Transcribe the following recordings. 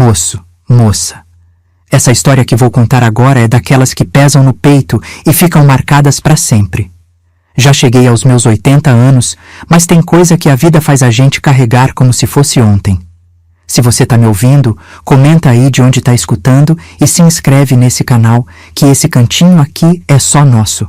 Moço, moça. Essa história que vou contar agora é daquelas que pesam no peito e ficam marcadas para sempre. Já cheguei aos meus 80 anos, mas tem coisa que a vida faz a gente carregar como se fosse ontem. Se você tá me ouvindo, comenta aí de onde tá escutando e se inscreve nesse canal, que esse cantinho aqui é só nosso.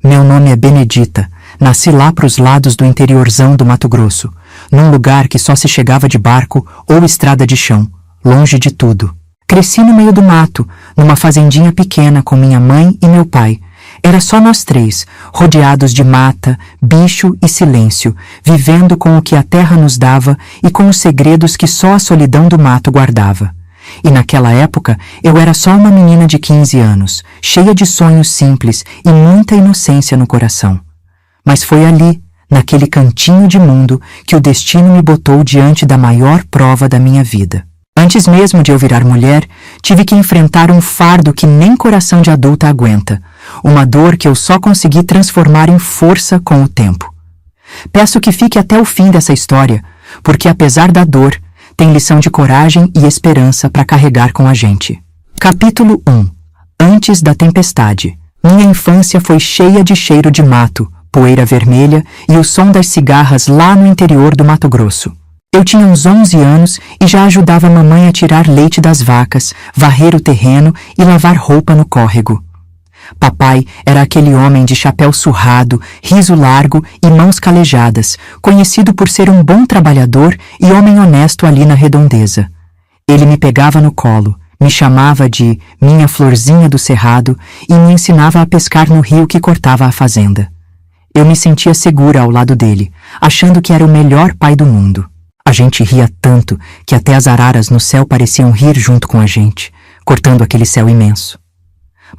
Meu nome é Benedita, nasci lá pros lados do interiorzão do Mato Grosso, num lugar que só se chegava de barco ou estrada de chão, longe de tudo. Cresci no meio do mato, numa fazendinha pequena com minha mãe e meu pai. Era só nós três, rodeados de mata, bicho e silêncio, vivendo com o que a terra nos dava e com os segredos que só a solidão do mato guardava. E naquela época eu era só uma menina de 15 anos, cheia de sonhos simples e muita inocência no coração. Mas foi ali, naquele cantinho de mundo, que o destino me botou diante da maior prova da minha vida. Antes mesmo de eu virar mulher, tive que enfrentar um fardo que nem coração de adulta aguenta, uma dor que eu só consegui transformar em força com o tempo. Peço que fique até o fim dessa história, porque apesar da dor, tem lição de coragem e esperança para carregar com a gente. Capítulo 1. Antes da tempestade. Minha infância foi cheia de cheiro de mato, poeira vermelha e o som das cigarras lá no interior do Mato Grosso. Eu tinha uns 11 anos e já ajudava a mamãe a tirar leite das vacas, varrer o terreno e lavar roupa no córrego. Papai era aquele homem de chapéu surrado, riso largo e mãos calejadas, conhecido por ser um bom trabalhador e homem honesto ali na redondeza. Ele me pegava no colo, me chamava de minha florzinha do cerrado e me ensinava a pescar no rio que cortava a fazenda. Eu me sentia segura ao lado dele, achando que era o melhor pai do mundo. A gente ria tanto que até as araras no céu pareciam rir junto com a gente, cortando aquele céu imenso.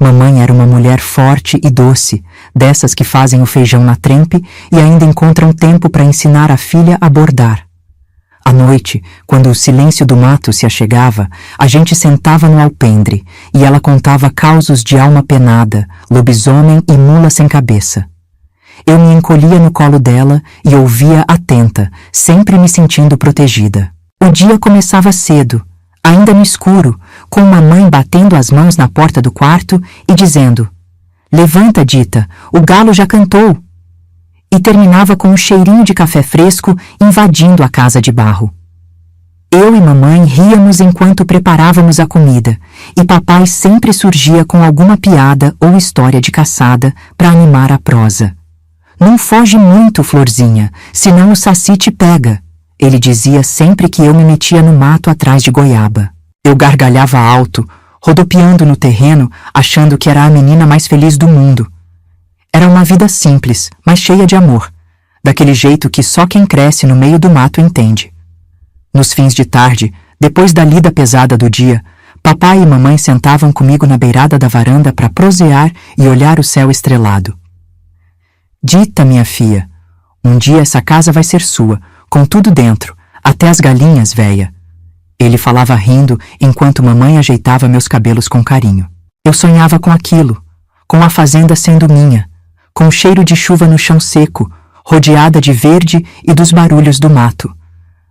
Mamãe era uma mulher forte e doce, dessas que fazem o feijão na trempe e ainda encontram tempo para ensinar a filha a bordar. À noite, quando o silêncio do mato se achegava, a gente sentava no alpendre e ela contava causos de alma penada, lobisomem e mula sem cabeça. Eu me encolhia no colo dela e ouvia atenta, sempre me sentindo protegida. O dia começava cedo, ainda no escuro, com mamãe batendo as mãos na porta do quarto e dizendo: "Levanta, Dita, o galo já cantou." E terminava com um cheirinho de café fresco invadindo a casa de barro. Eu e mamãe ríamos enquanto preparávamos a comida, e papai sempre surgia com alguma piada ou história de caçada para animar a prosa. "Não foge muito, Florzinha, senão o saci te pega", ele dizia sempre que eu me metia no mato atrás de goiaba. Eu gargalhava alto, rodopiando no terreno, achando que era a menina mais feliz do mundo. Era uma vida simples, mas cheia de amor, daquele jeito que só quem cresce no meio do mato entende. Nos fins de tarde, depois da lida pesada do dia, papai e mamãe sentavam comigo na beirada da varanda para prosear e olhar o céu estrelado. "Dita, minha filha, um dia essa casa vai ser sua, com tudo dentro, até as galinhas, véia." Ele falava rindo enquanto mamãe ajeitava meus cabelos com carinho. Eu sonhava com aquilo, com a fazenda sendo minha, com o cheiro de chuva no chão seco, rodeada de verde e dos barulhos do mato.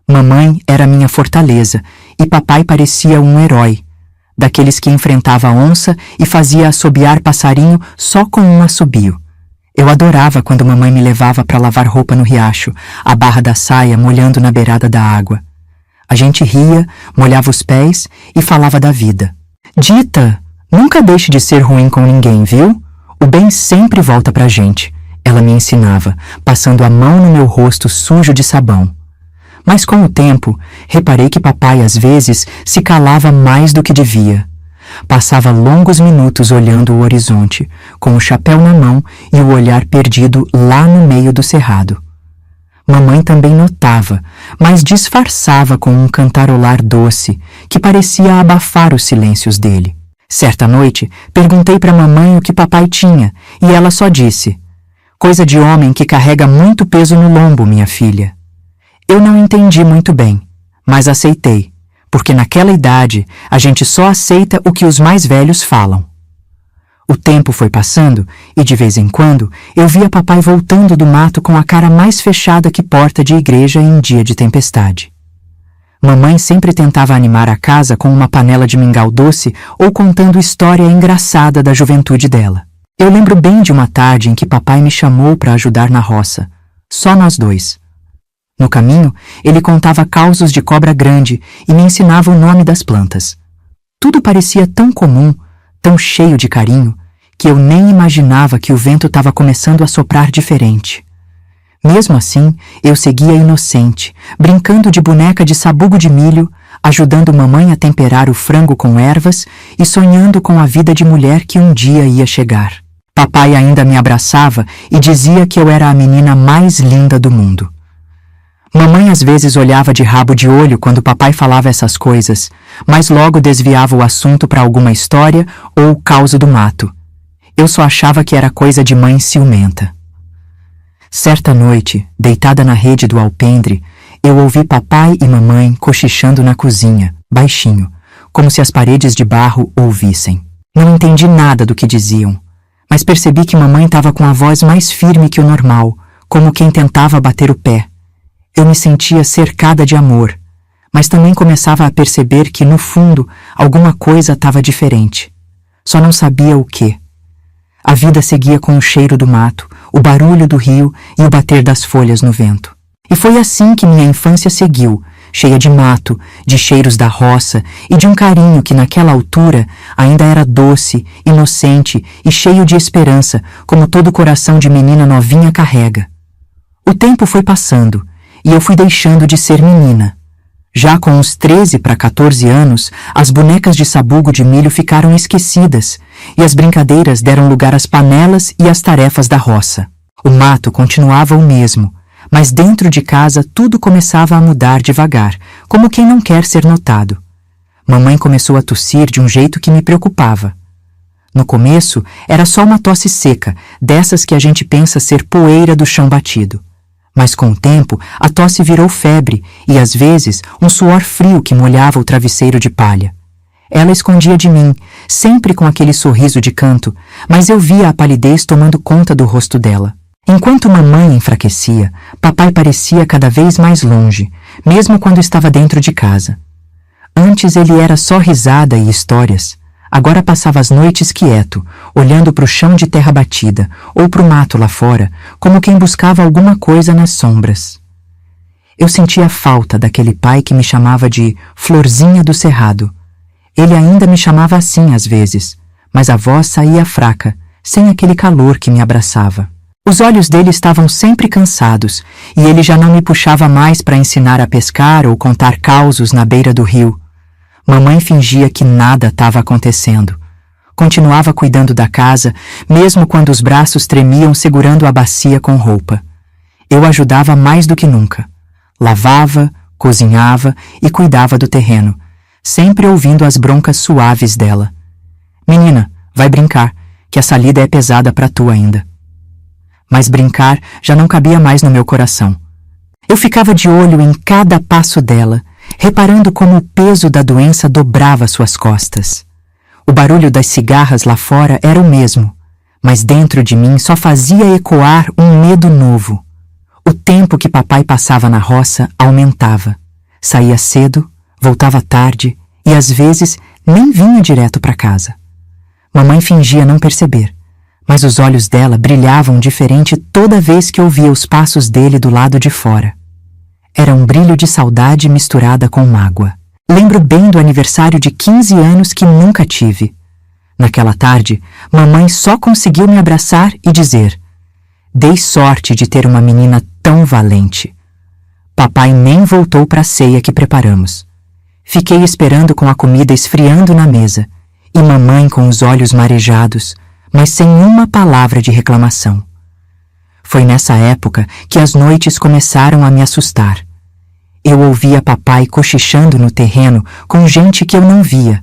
Mamãe era minha fortaleza e papai parecia um herói, daqueles que enfrentava a onça e fazia assobiar passarinho só com um assobio. Eu adorava quando mamãe me levava para lavar roupa no riacho, a barra da saia molhando na beirada da água. A gente ria, molhava os pés e falava da vida. "Dita, nunca deixe de ser ruim com ninguém, viu? O bem sempre volta pra gente", ela me ensinava, passando a mão no meu rosto sujo de sabão. Mas com o tempo, reparei que papai às vezes se calava mais do que devia. Passava longos minutos olhando o horizonte, com o chapéu na mão e o olhar perdido lá no meio do cerrado. Mamãe também notava, mas disfarçava com um cantarolar doce, que parecia abafar os silêncios dele. Certa noite, perguntei para mamãe o que papai tinha, e ela só disse: "Coisa de homem que carrega muito peso no lombo, minha filha." Eu não entendi muito bem, mas aceitei, porque naquela idade a gente só aceita o que os mais velhos falam. O tempo foi passando e, de vez em quando, eu via papai voltando do mato com a cara mais fechada que porta de igreja em dia de tempestade. Mamãe sempre tentava animar a casa com uma panela de mingau doce ou contando história engraçada da juventude dela. Eu lembro bem de uma tarde em que papai me chamou para ajudar na roça, só nós dois. No caminho, ele contava causos de cobra grande e me ensinava o nome das plantas. Tudo parecia tão comum, tão cheio de carinho, que eu nem imaginava que o vento estava começando a soprar diferente. Mesmo assim, eu seguia inocente, brincando de boneca de sabugo de milho, ajudando mamãe a temperar o frango com ervas e sonhando com a vida de mulher que um dia ia chegar. Papai ainda me abraçava e dizia que eu era a menina mais linda do mundo. Mamãe às vezes olhava de rabo de olho quando papai falava essas coisas, mas logo desviava o assunto para alguma história ou causa do mato. Eu só achava que era coisa de mãe ciumenta. Certa noite, deitada na rede do alpendre, eu ouvi papai e mamãe cochichando na cozinha, baixinho, como se as paredes de barro ouvissem. Não entendi nada do que diziam, mas percebi que mamãe estava com a voz mais firme que o normal, como quem tentava bater o pé. Eu me sentia cercada de amor, mas também começava a perceber que, no fundo, alguma coisa estava diferente. Só não sabia o quê. A vida seguia com o cheiro do mato, o barulho do rio e o bater das folhas no vento. E foi assim que minha infância seguiu, cheia de mato, de cheiros da roça e de um carinho que naquela altura ainda era doce, inocente e cheio de esperança, como todo coração de menina novinha carrega. O tempo foi passando e eu fui deixando de ser menina. Já com uns 13 para 14 anos, as bonecas de sabugo de milho ficaram esquecidas e as brincadeiras deram lugar às panelas e às tarefas da roça. O mato continuava o mesmo, mas dentro de casa tudo começava a mudar devagar, como quem não quer ser notado. Mamãe começou a tossir de um jeito que me preocupava. No começo, era só uma tosse seca, dessas que a gente pensa ser poeira do chão batido. Mas com o tempo, a tosse virou febre e, às vezes, um suor frio que molhava o travesseiro de palha. Ela escondia de mim, sempre com aquele sorriso de canto, mas eu via a palidez tomando conta do rosto dela. Enquanto mamãe enfraquecia, papai parecia cada vez mais longe, mesmo quando estava dentro de casa. Antes ele era só risada e histórias. Agora passava as noites quieto, olhando para o chão de terra batida ou para o mato lá fora, como quem buscava alguma coisa nas sombras. Eu sentia falta daquele pai que me chamava de Florzinha do Cerrado. Ele ainda me chamava assim às vezes, mas a voz saía fraca, sem aquele calor que me abraçava. Os olhos dele estavam sempre cansados e ele já não me puxava mais para ensinar a pescar ou contar causos na beira do rio. Mamãe fingia que nada estava acontecendo. Continuava cuidando da casa, mesmo quando os braços tremiam segurando a bacia com roupa. Eu ajudava mais do que nunca. Lavava, cozinhava e cuidava do terreno, sempre ouvindo as broncas suaves dela. Menina, vai brincar, que essa lida é pesada para tu ainda. Mas brincar já não cabia mais no meu coração. Eu ficava de olho em cada passo dela, reparando como o peso da doença dobrava suas costas. O barulho das cigarras lá fora era o mesmo, mas dentro de mim só fazia ecoar um medo novo. O tempo que papai passava na roça aumentava. Saía cedo, voltava tarde e às vezes nem vinha direto para casa. Mamãe fingia não perceber, mas os olhos dela brilhavam diferente toda vez que ouvia os passos dele do lado de fora. Era um brilho de saudade misturada com mágoa. Lembro bem do aniversário de 15 anos que nunca tive. Naquela tarde, mamãe só conseguiu me abraçar e dizer: "Dei sorte de ter uma menina tão valente." Papai nem voltou para a ceia que preparamos. Fiquei esperando com a comida esfriando na mesa e mamãe com os olhos marejados, mas sem uma palavra de reclamação. Foi nessa época que as noites começaram a me assustar. Eu ouvia papai cochichando no terreno com gente que eu não via.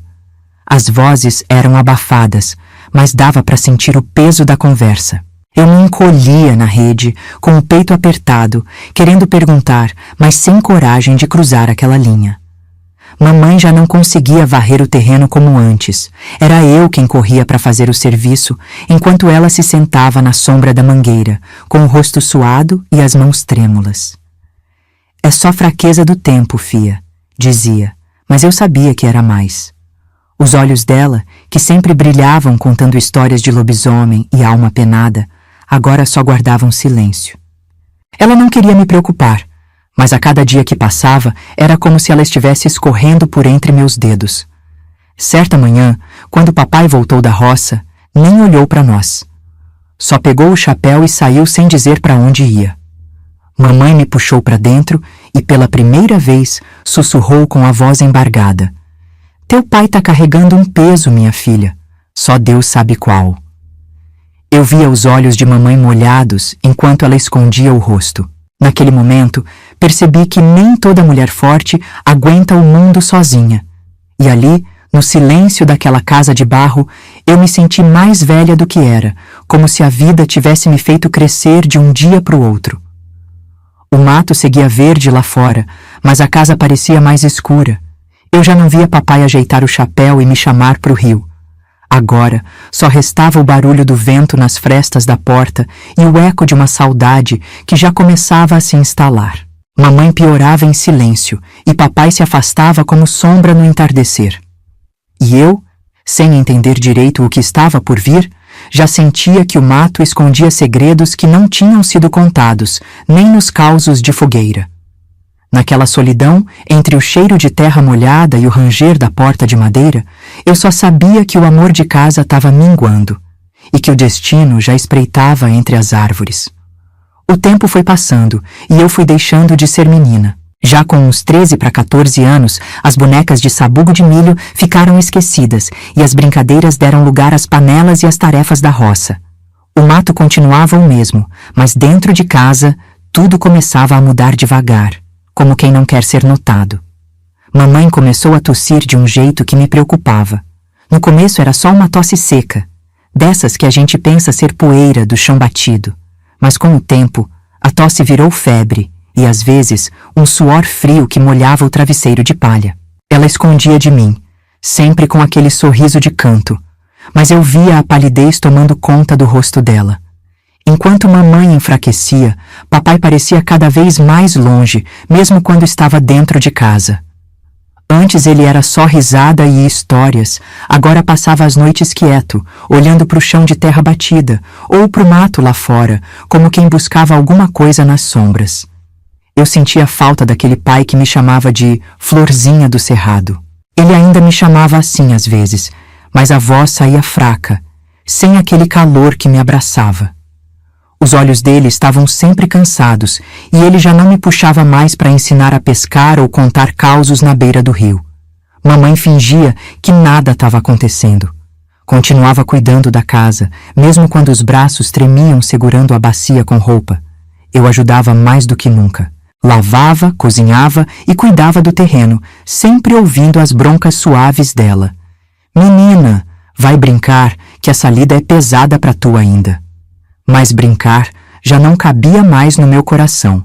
As vozes eram abafadas, mas dava para sentir o peso da conversa. Eu me encolhia na rede, com o peito apertado, querendo perguntar, mas sem coragem de cruzar aquela linha. Mamãe já não conseguia varrer o terreno como antes. Era eu quem corria para fazer o serviço, enquanto ela se sentava na sombra da mangueira, com o rosto suado e as mãos trêmulas. "É só fraqueza do tempo, fia", dizia, mas eu sabia que era mais. Os olhos dela, que sempre brilhavam contando histórias de lobisomem e alma penada, agora só guardavam silêncio. Ela não queria me preocupar, mas a cada dia que passava era como se ela estivesse escorrendo por entre meus dedos. Certa manhã, quando papai voltou da roça, nem olhou para nós. Só pegou o chapéu e saiu sem dizer para onde ia. Mamãe me puxou para dentro e pela primeira vez sussurrou com a voz embargada: "Teu pai tá carregando um peso, minha filha. Só Deus sabe qual." Eu via os olhos de mamãe molhados enquanto ela escondia o rosto. Naquele momento, percebi que nem toda mulher forte aguenta o mundo sozinha. E ali, no silêncio daquela casa de barro, eu me senti mais velha do que era, como se a vida tivesse me feito crescer de um dia para o outro. O mato seguia verde lá fora, mas a casa parecia mais escura. Eu já não via papai ajeitar o chapéu e me chamar para o rio. Agora, só restava o barulho do vento nas frestas da porta e o eco de uma saudade que já começava a se instalar. Mamãe piorava em silêncio e papai se afastava como sombra no entardecer. E eu, sem entender direito o que estava por vir, já sentia que o mato escondia segredos que não tinham sido contados, nem nos causos de fogueira. Naquela solidão, entre o cheiro de terra molhada e o ranger da porta de madeira, eu só sabia que o amor de casa estava minguando e que o destino já espreitava entre as árvores. O tempo foi passando e eu fui deixando de ser menina. Já com uns 13 para 14 anos, as bonecas de sabugo de milho ficaram esquecidas e as brincadeiras deram lugar às panelas e às tarefas da roça. O mato continuava o mesmo, mas dentro de casa tudo começava a mudar devagar, como quem não quer ser notado. Mamãe começou a tossir de um jeito que me preocupava. No começo era só uma tosse seca, dessas que a gente pensa ser poeira do chão batido. Mas com o tempo, a tosse virou febre e, às vezes, um suor frio que molhava o travesseiro de palha. Ela escondia de mim, sempre com aquele sorriso de canto, mas eu via a palidez tomando conta do rosto dela. Enquanto mamãe enfraquecia, papai parecia cada vez mais longe, mesmo quando estava dentro de casa. Antes ele era só risada e histórias, agora passava as noites quieto, olhando para o chão de terra batida, ou para o mato lá fora, como quem buscava alguma coisa nas sombras. Eu sentia falta daquele pai que me chamava de Florzinha do Cerrado. Ele ainda me chamava assim às vezes, mas a voz saía fraca, sem aquele calor que me abraçava. Os olhos dele estavam sempre cansados e ele já não me puxava mais para ensinar a pescar ou contar causos na beira do rio. Mamãe fingia que nada estava acontecendo. Continuava cuidando da casa, mesmo quando os braços tremiam segurando a bacia com roupa. Eu ajudava mais do que nunca. Lavava, cozinhava e cuidava do terreno, sempre ouvindo as broncas suaves dela. "Menina, vai brincar, que essa lida é pesada para tu ainda." Mas brincar já não cabia mais no meu coração.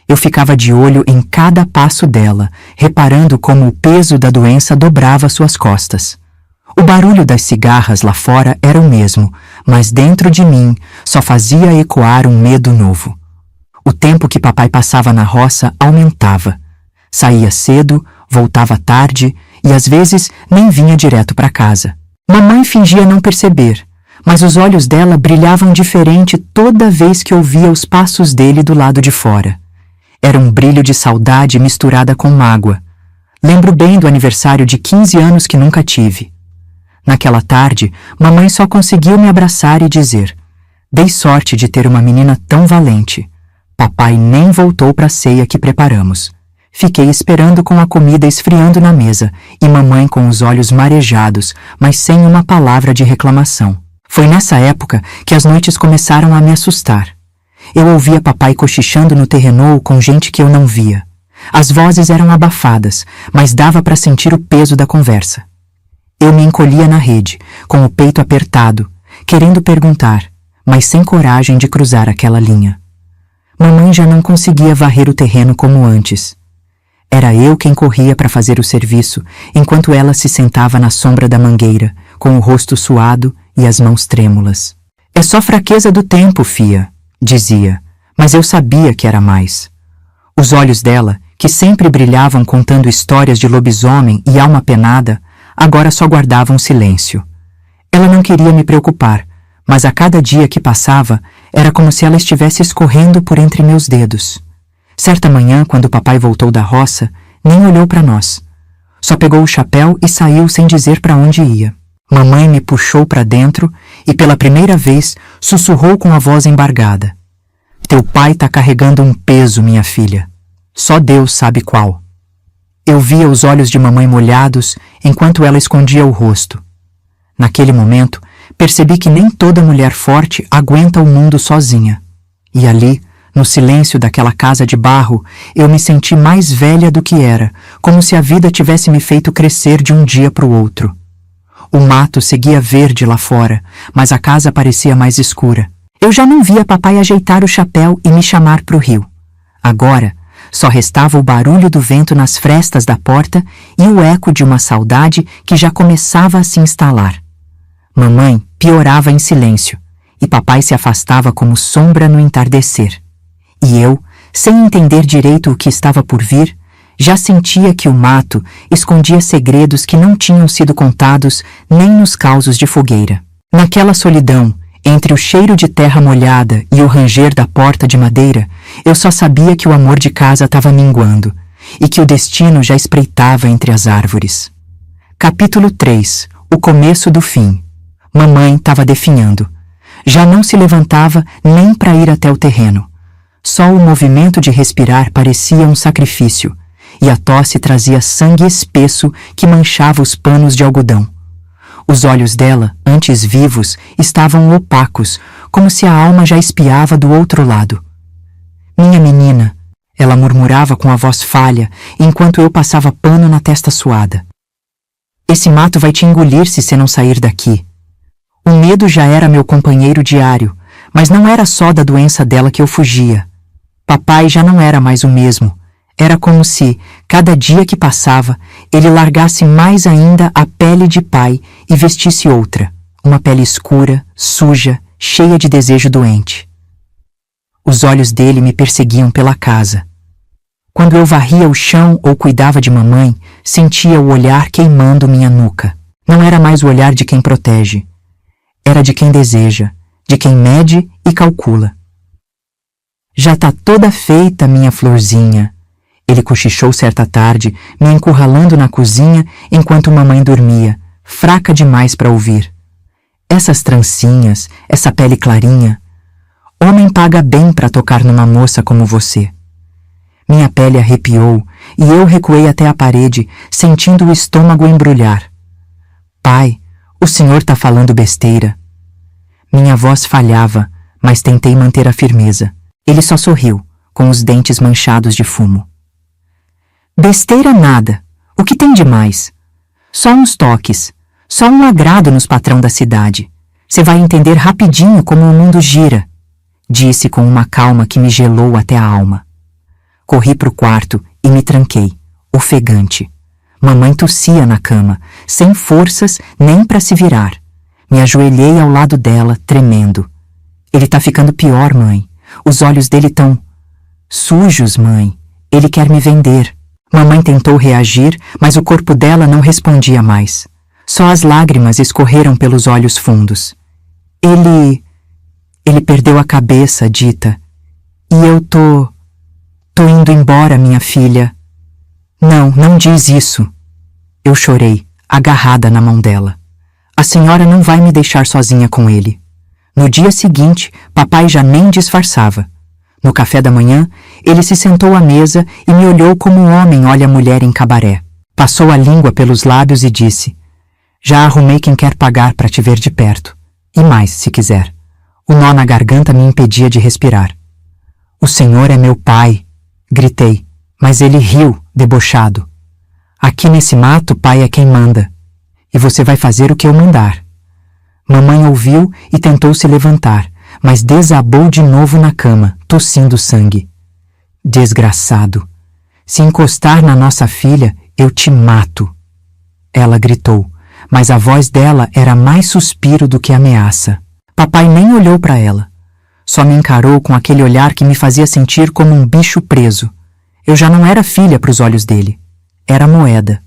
Eu ficava de olho em cada passo dela, reparando como o peso da doença dobrava suas costas. O barulho das cigarras lá fora era o mesmo, mas dentro de mim só fazia ecoar um medo novo. O tempo que papai passava na roça aumentava. Saía cedo, voltava tarde e às vezes nem vinha direto para casa. Mamãe fingia não perceber, mas os olhos dela brilhavam diferente toda vez que ouvia os passos dele do lado de fora. Era um brilho de saudade misturada com mágoa. Lembro bem do aniversário de 15 anos que nunca tive. Naquela tarde, mamãe só conseguiu me abraçar e dizer: "Dei sorte de ter uma menina tão valente." Papai nem voltou para a ceia que preparamos. Fiquei esperando com a comida esfriando na mesa e mamãe com os olhos marejados, mas sem uma palavra de reclamação. Foi nessa época que as noites começaram a me assustar. Eu ouvia papai cochichando no terrenou com gente que eu não via. As vozes eram abafadas, mas dava para sentir o peso da conversa. Eu me encolhia na rede, com o peito apertado, querendo perguntar, mas sem coragem de cruzar aquela linha. Mamãe já não conseguia varrer o terreno como antes. Era eu quem corria para fazer o serviço, enquanto ela se sentava na sombra da mangueira, com o rosto suado e as mãos trêmulas. "É só fraqueza do tempo, fia", dizia, mas eu sabia que era mais. Os olhos dela, que sempre brilhavam contando histórias de lobisomem e alma penada, agora só guardavam silêncio. Ela não queria me preocupar, mas a cada dia que passava, era como se ela estivesse escorrendo por entre meus dedos. Certa manhã, quando papai voltou da roça, nem olhou para nós. Só pegou o chapéu e saiu sem dizer para onde ia. Mamãe me puxou para dentro e, pela primeira vez, sussurrou com a voz embargada. Teu pai tá carregando um peso, minha filha. Só Deus sabe qual. Eu via os olhos de mamãe molhados enquanto ela escondia o rosto. Naquele momento, percebi que nem toda mulher forte aguenta o mundo sozinha. E ali, no silêncio daquela casa de barro, eu me senti mais velha do que era, como se a vida tivesse me feito crescer de um dia para o outro. O mato seguia verde lá fora, mas a casa parecia mais escura. Eu já não via papai ajeitar o chapéu e me chamar para o rio. Agora, só restava o barulho do vento nas frestas da porta e o eco de uma saudade que já começava a se instalar. Mamãe piorava em silêncio, e papai se afastava como sombra no entardecer. E eu, sem entender direito o que estava por vir, já sentia que o mato escondia segredos que não tinham sido contados nem nos causos de fogueira. Naquela solidão, entre o cheiro de terra molhada e o ranger da porta de madeira, eu só sabia que o amor de casa estava minguando e que o destino já espreitava entre as árvores. Capítulo 3. O começo do fim. Mamãe estava definhando. Já não se levantava nem para ir até o terreno. Só o movimento de respirar parecia um sacrifício, e a tosse trazia sangue espesso que manchava os panos de algodão. Os olhos dela, antes vivos, estavam opacos, como se a alma já espiava do outro lado. Minha menina, ela murmurava com a voz falha, enquanto eu passava pano na testa suada. Esse mato vai te engolir se você não sair daqui. O medo já era meu companheiro diário, mas não era só da doença dela que eu fugia. Papai já não era mais o mesmo. Era como se, cada dia que passava, ele largasse mais ainda a pele de pai e vestisse outra, uma pele escura, suja, cheia de desejo doente. Os olhos dele me perseguiam pela casa. Quando eu varria o chão ou cuidava de mamãe, sentia o olhar queimando minha nuca. Não era mais o olhar de quem protege. Era de quem deseja, de quem mede e calcula. Já tá toda feita, minha florzinha. Ele cochichou certa tarde, me encurralando na cozinha enquanto mamãe dormia, fraca demais para ouvir. Essas trancinhas, essa pele clarinha. Homem paga bem para tocar numa moça como você. Minha pele arrepiou e eu recuei até a parede, sentindo o estômago embrulhar. Pai, o senhor tá falando besteira. Minha voz falhava, mas tentei manter a firmeza. Ele só sorriu, com os dentes manchados de fumo. Besteira nada. O que tem de mais? Só uns toques. Só um agrado nos patrão da cidade. Você vai entender rapidinho como o mundo gira, disse com uma calma que me gelou até a alma. Corri pro quarto e me tranquei, ofegante. Mamãe tossia na cama, sem forças nem para se virar. Me ajoelhei ao lado dela, tremendo. Ele tá ficando pior, mãe. Os olhos dele tão sujos, mãe. Ele quer me vender. Mamãe tentou reagir, mas o corpo dela não respondia mais. Só as lágrimas escorreram pelos olhos fundos. Ele perdeu a cabeça, Dita. E eu tô indo embora, minha filha. Não diz isso. Eu chorei, agarrada na mão dela. A senhora não vai me deixar sozinha com ele. No dia seguinte, papai já nem disfarçava. No café da manhã, ele se sentou à mesa e me olhou como um homem olha a mulher em cabaré. Passou a língua pelos lábios e disse: já arrumei quem quer pagar para te ver de perto. E mais, se quiser. O nó na garganta me impedia de respirar. O senhor é meu pai, gritei, mas ele riu, debochado. Aqui nesse mato, pai é quem manda. E você vai fazer o que eu mandar. Mamãe ouviu e tentou se levantar, mas desabou de novo na cama, tossindo sangue. Desgraçado! Se encostar na nossa filha, eu te mato! Ela gritou, mas a voz dela era mais suspiro do que ameaça. Papai nem olhou para ela. Só me encarou com aquele olhar que me fazia sentir como um bicho preso. Eu já não era filha para os olhos dele. Era moeda.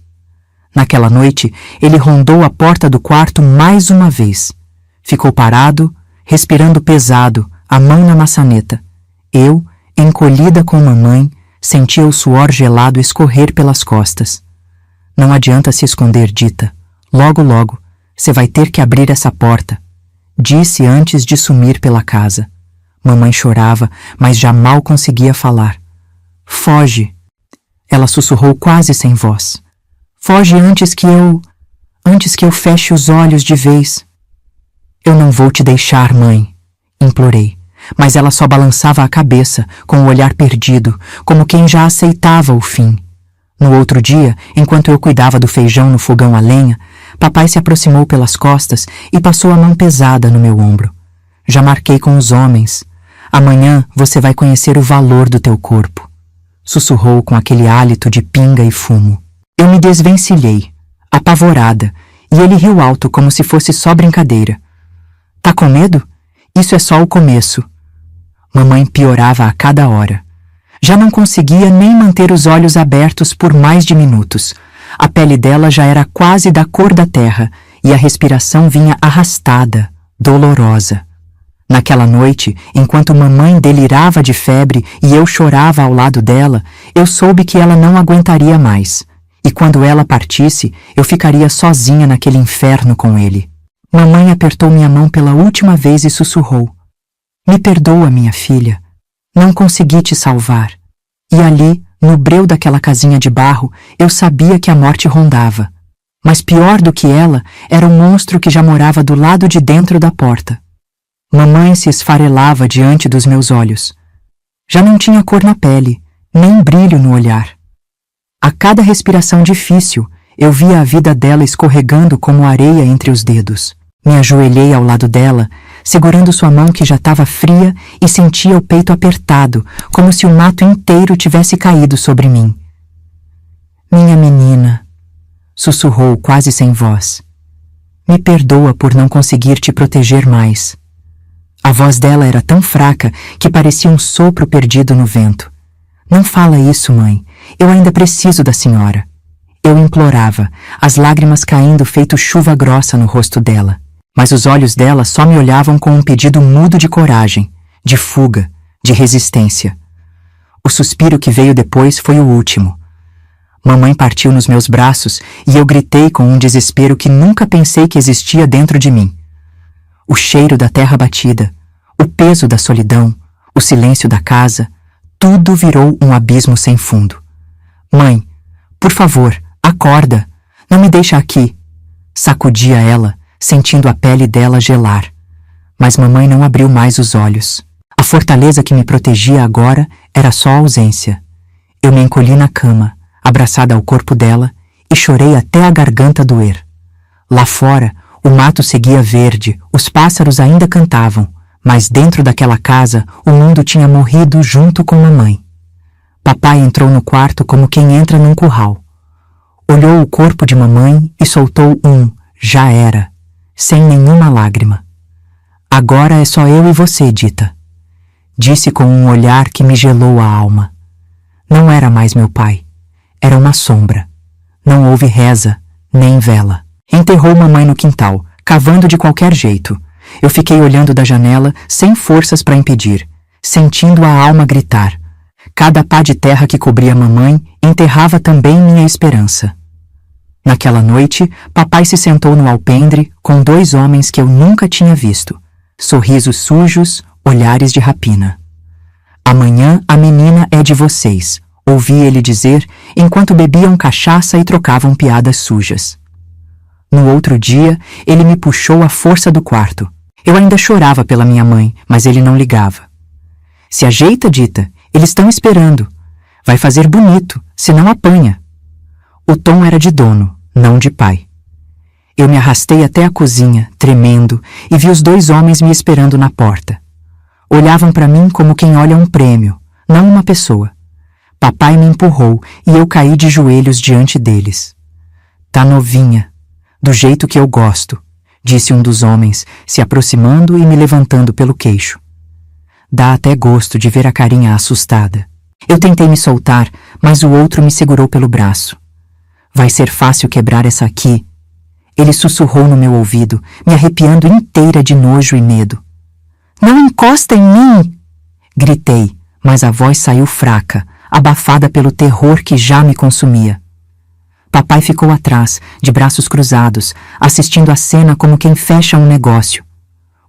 Naquela noite, ele rondou a porta do quarto mais uma vez. Ficou parado, respirando pesado, a mão na maçaneta. Eu, encolhida com mamãe, sentia o suor gelado escorrer pelas costas. Não adianta se esconder, Dita. Logo, logo, você vai ter que abrir essa porta. Disse antes de sumir pela casa. Mamãe chorava, mas já mal conseguia falar. Foge. Ela sussurrou quase sem voz. Foge antes que eu feche os olhos de vez. Eu não vou te deixar, mãe, implorei, mas ela só balançava a cabeça, com o olhar perdido, como quem já aceitava o fim. No outro dia, enquanto eu cuidava do feijão no fogão a lenha, papai se aproximou pelas costas e passou a mão pesada no meu ombro. Já marquei com os homens. Amanhã você vai conhecer o valor do teu corpo. Sussurrou com aquele hálito de pinga e fumo. Eu me desvencilhei, apavorada, e ele riu alto como se fosse só brincadeira. Tá com medo? Isso é só o começo. Mamãe piorava a cada hora. Já não conseguia nem manter os olhos abertos por mais de minutos. A pele dela já era quase da cor da terra e a respiração vinha arrastada, dolorosa. Naquela noite, enquanto mamãe delirava de febre e eu chorava ao lado dela, eu soube que ela não aguentaria mais. E quando ela partisse, eu ficaria sozinha naquele inferno com ele. Mamãe apertou minha mão pela última vez e sussurrou. Me perdoa, minha filha. Não consegui te salvar. E ali, no breu daquela casinha de barro, eu sabia que a morte rondava. Mas pior do que ela era o monstro que já morava do lado de dentro da porta. Mamãe se esfarelava diante dos meus olhos. Já não tinha cor na pele, nem brilho no olhar. A cada respiração difícil, eu via a vida dela escorregando como areia entre os dedos. Me ajoelhei ao lado dela, segurando sua mão que já estava fria e sentia o peito apertado, como se o mato inteiro tivesse caído sobre mim. Minha menina, sussurrou quase sem voz. Me perdoa por não conseguir te proteger mais. A voz dela era tão fraca que parecia um sopro perdido no vento. Não fala isso, mãe. Eu ainda preciso da senhora. Eu implorava, as lágrimas caindo feito chuva grossa no rosto dela. Mas os olhos dela só me olhavam com um pedido mudo de coragem, de fuga, de resistência. O suspiro que veio depois foi o último. Mamãe partiu nos meus braços e eu gritei com um desespero que nunca pensei que existia dentro de mim. O cheiro da terra batida, o peso da solidão, o silêncio da casa, tudo virou um abismo sem fundo. Mãe, por favor, acorda, não me deixa aqui. Sacudia ela, sentindo a pele dela gelar. Mas mamãe não abriu mais os olhos. A fortaleza que me protegia agora era só a ausência. Eu me encolhi na cama, abraçada ao corpo dela, e chorei até a garganta doer. Lá fora, o mato seguia verde, os pássaros ainda cantavam, mas dentro daquela casa o mundo tinha morrido junto com mamãe. Papai entrou no quarto como quem entra num curral. Olhou o corpo de mamãe e soltou um "já era", sem nenhuma lágrima. Agora é só eu e você, Dita. Disse com um olhar que me gelou a alma. Não era mais meu pai. Era uma sombra. Não houve reza, nem vela. Enterrou mamãe no quintal, cavando de qualquer jeito. Eu fiquei olhando da janela, sem forças para impedir, sentindo a alma gritar. Cada pá de terra que cobria mamãe enterrava também minha esperança. Naquela noite, papai se sentou no alpendre com dois homens que eu nunca tinha visto. Sorrisos sujos, olhares de rapina. Amanhã a menina é de vocês, ouvi ele dizer enquanto bebiam cachaça e trocavam piadas sujas. No outro dia, ele me puxou à força do quarto. Eu ainda chorava pela minha mãe, mas ele não ligava. Se ajeita, Dita, eles estão esperando. Vai fazer bonito, senão apanha. O tom era de dono, não de pai. Eu me arrastei até a cozinha, tremendo, e vi os dois homens me esperando na porta. Olhavam para mim como quem olha um prêmio, não uma pessoa. Papai me empurrou e eu caí de joelhos diante deles. Tá novinha, do jeito que eu gosto, disse um dos homens, se aproximando e me levantando pelo queixo. Dá até gosto de ver a carinha assustada. Eu tentei me soltar, mas o outro me segurou pelo braço. Vai ser fácil quebrar essa aqui. Ele sussurrou no meu ouvido, me arrepiando inteira de nojo e medo. Não encosta em mim! Gritei, mas a voz saiu fraca, abafada pelo terror que já me consumia. Papai ficou atrás, de braços cruzados, assistindo a cena como quem fecha um negócio.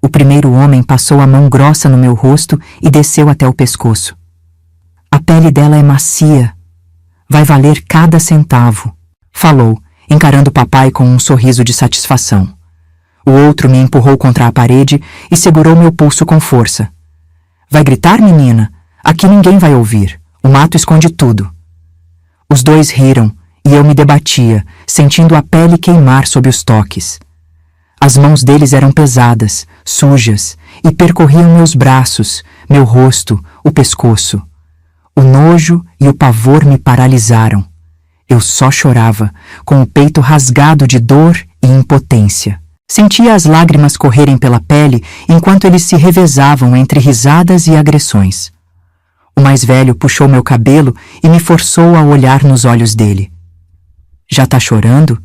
O primeiro homem passou a mão grossa no meu rosto e desceu até o pescoço. A pele dela é macia. Vai valer cada centavo, falou, encarando papai com um sorriso de satisfação. O outro me empurrou contra a parede e segurou meu pulso com força. Vai gritar, menina? Aqui ninguém vai ouvir. O mato esconde tudo. Os dois riram e eu me debatia, sentindo a pele queimar sob os toques. As mãos deles eram pesadas, sujas, e percorriam meus braços, meu rosto, o pescoço. O nojo e o pavor me paralisaram. Eu só chorava, com o peito rasgado de dor e impotência. Sentia as lágrimas correrem pela pele enquanto eles se revezavam entre risadas e agressões. O mais velho puxou meu cabelo e me forçou a olhar nos olhos dele. Já tá chorando?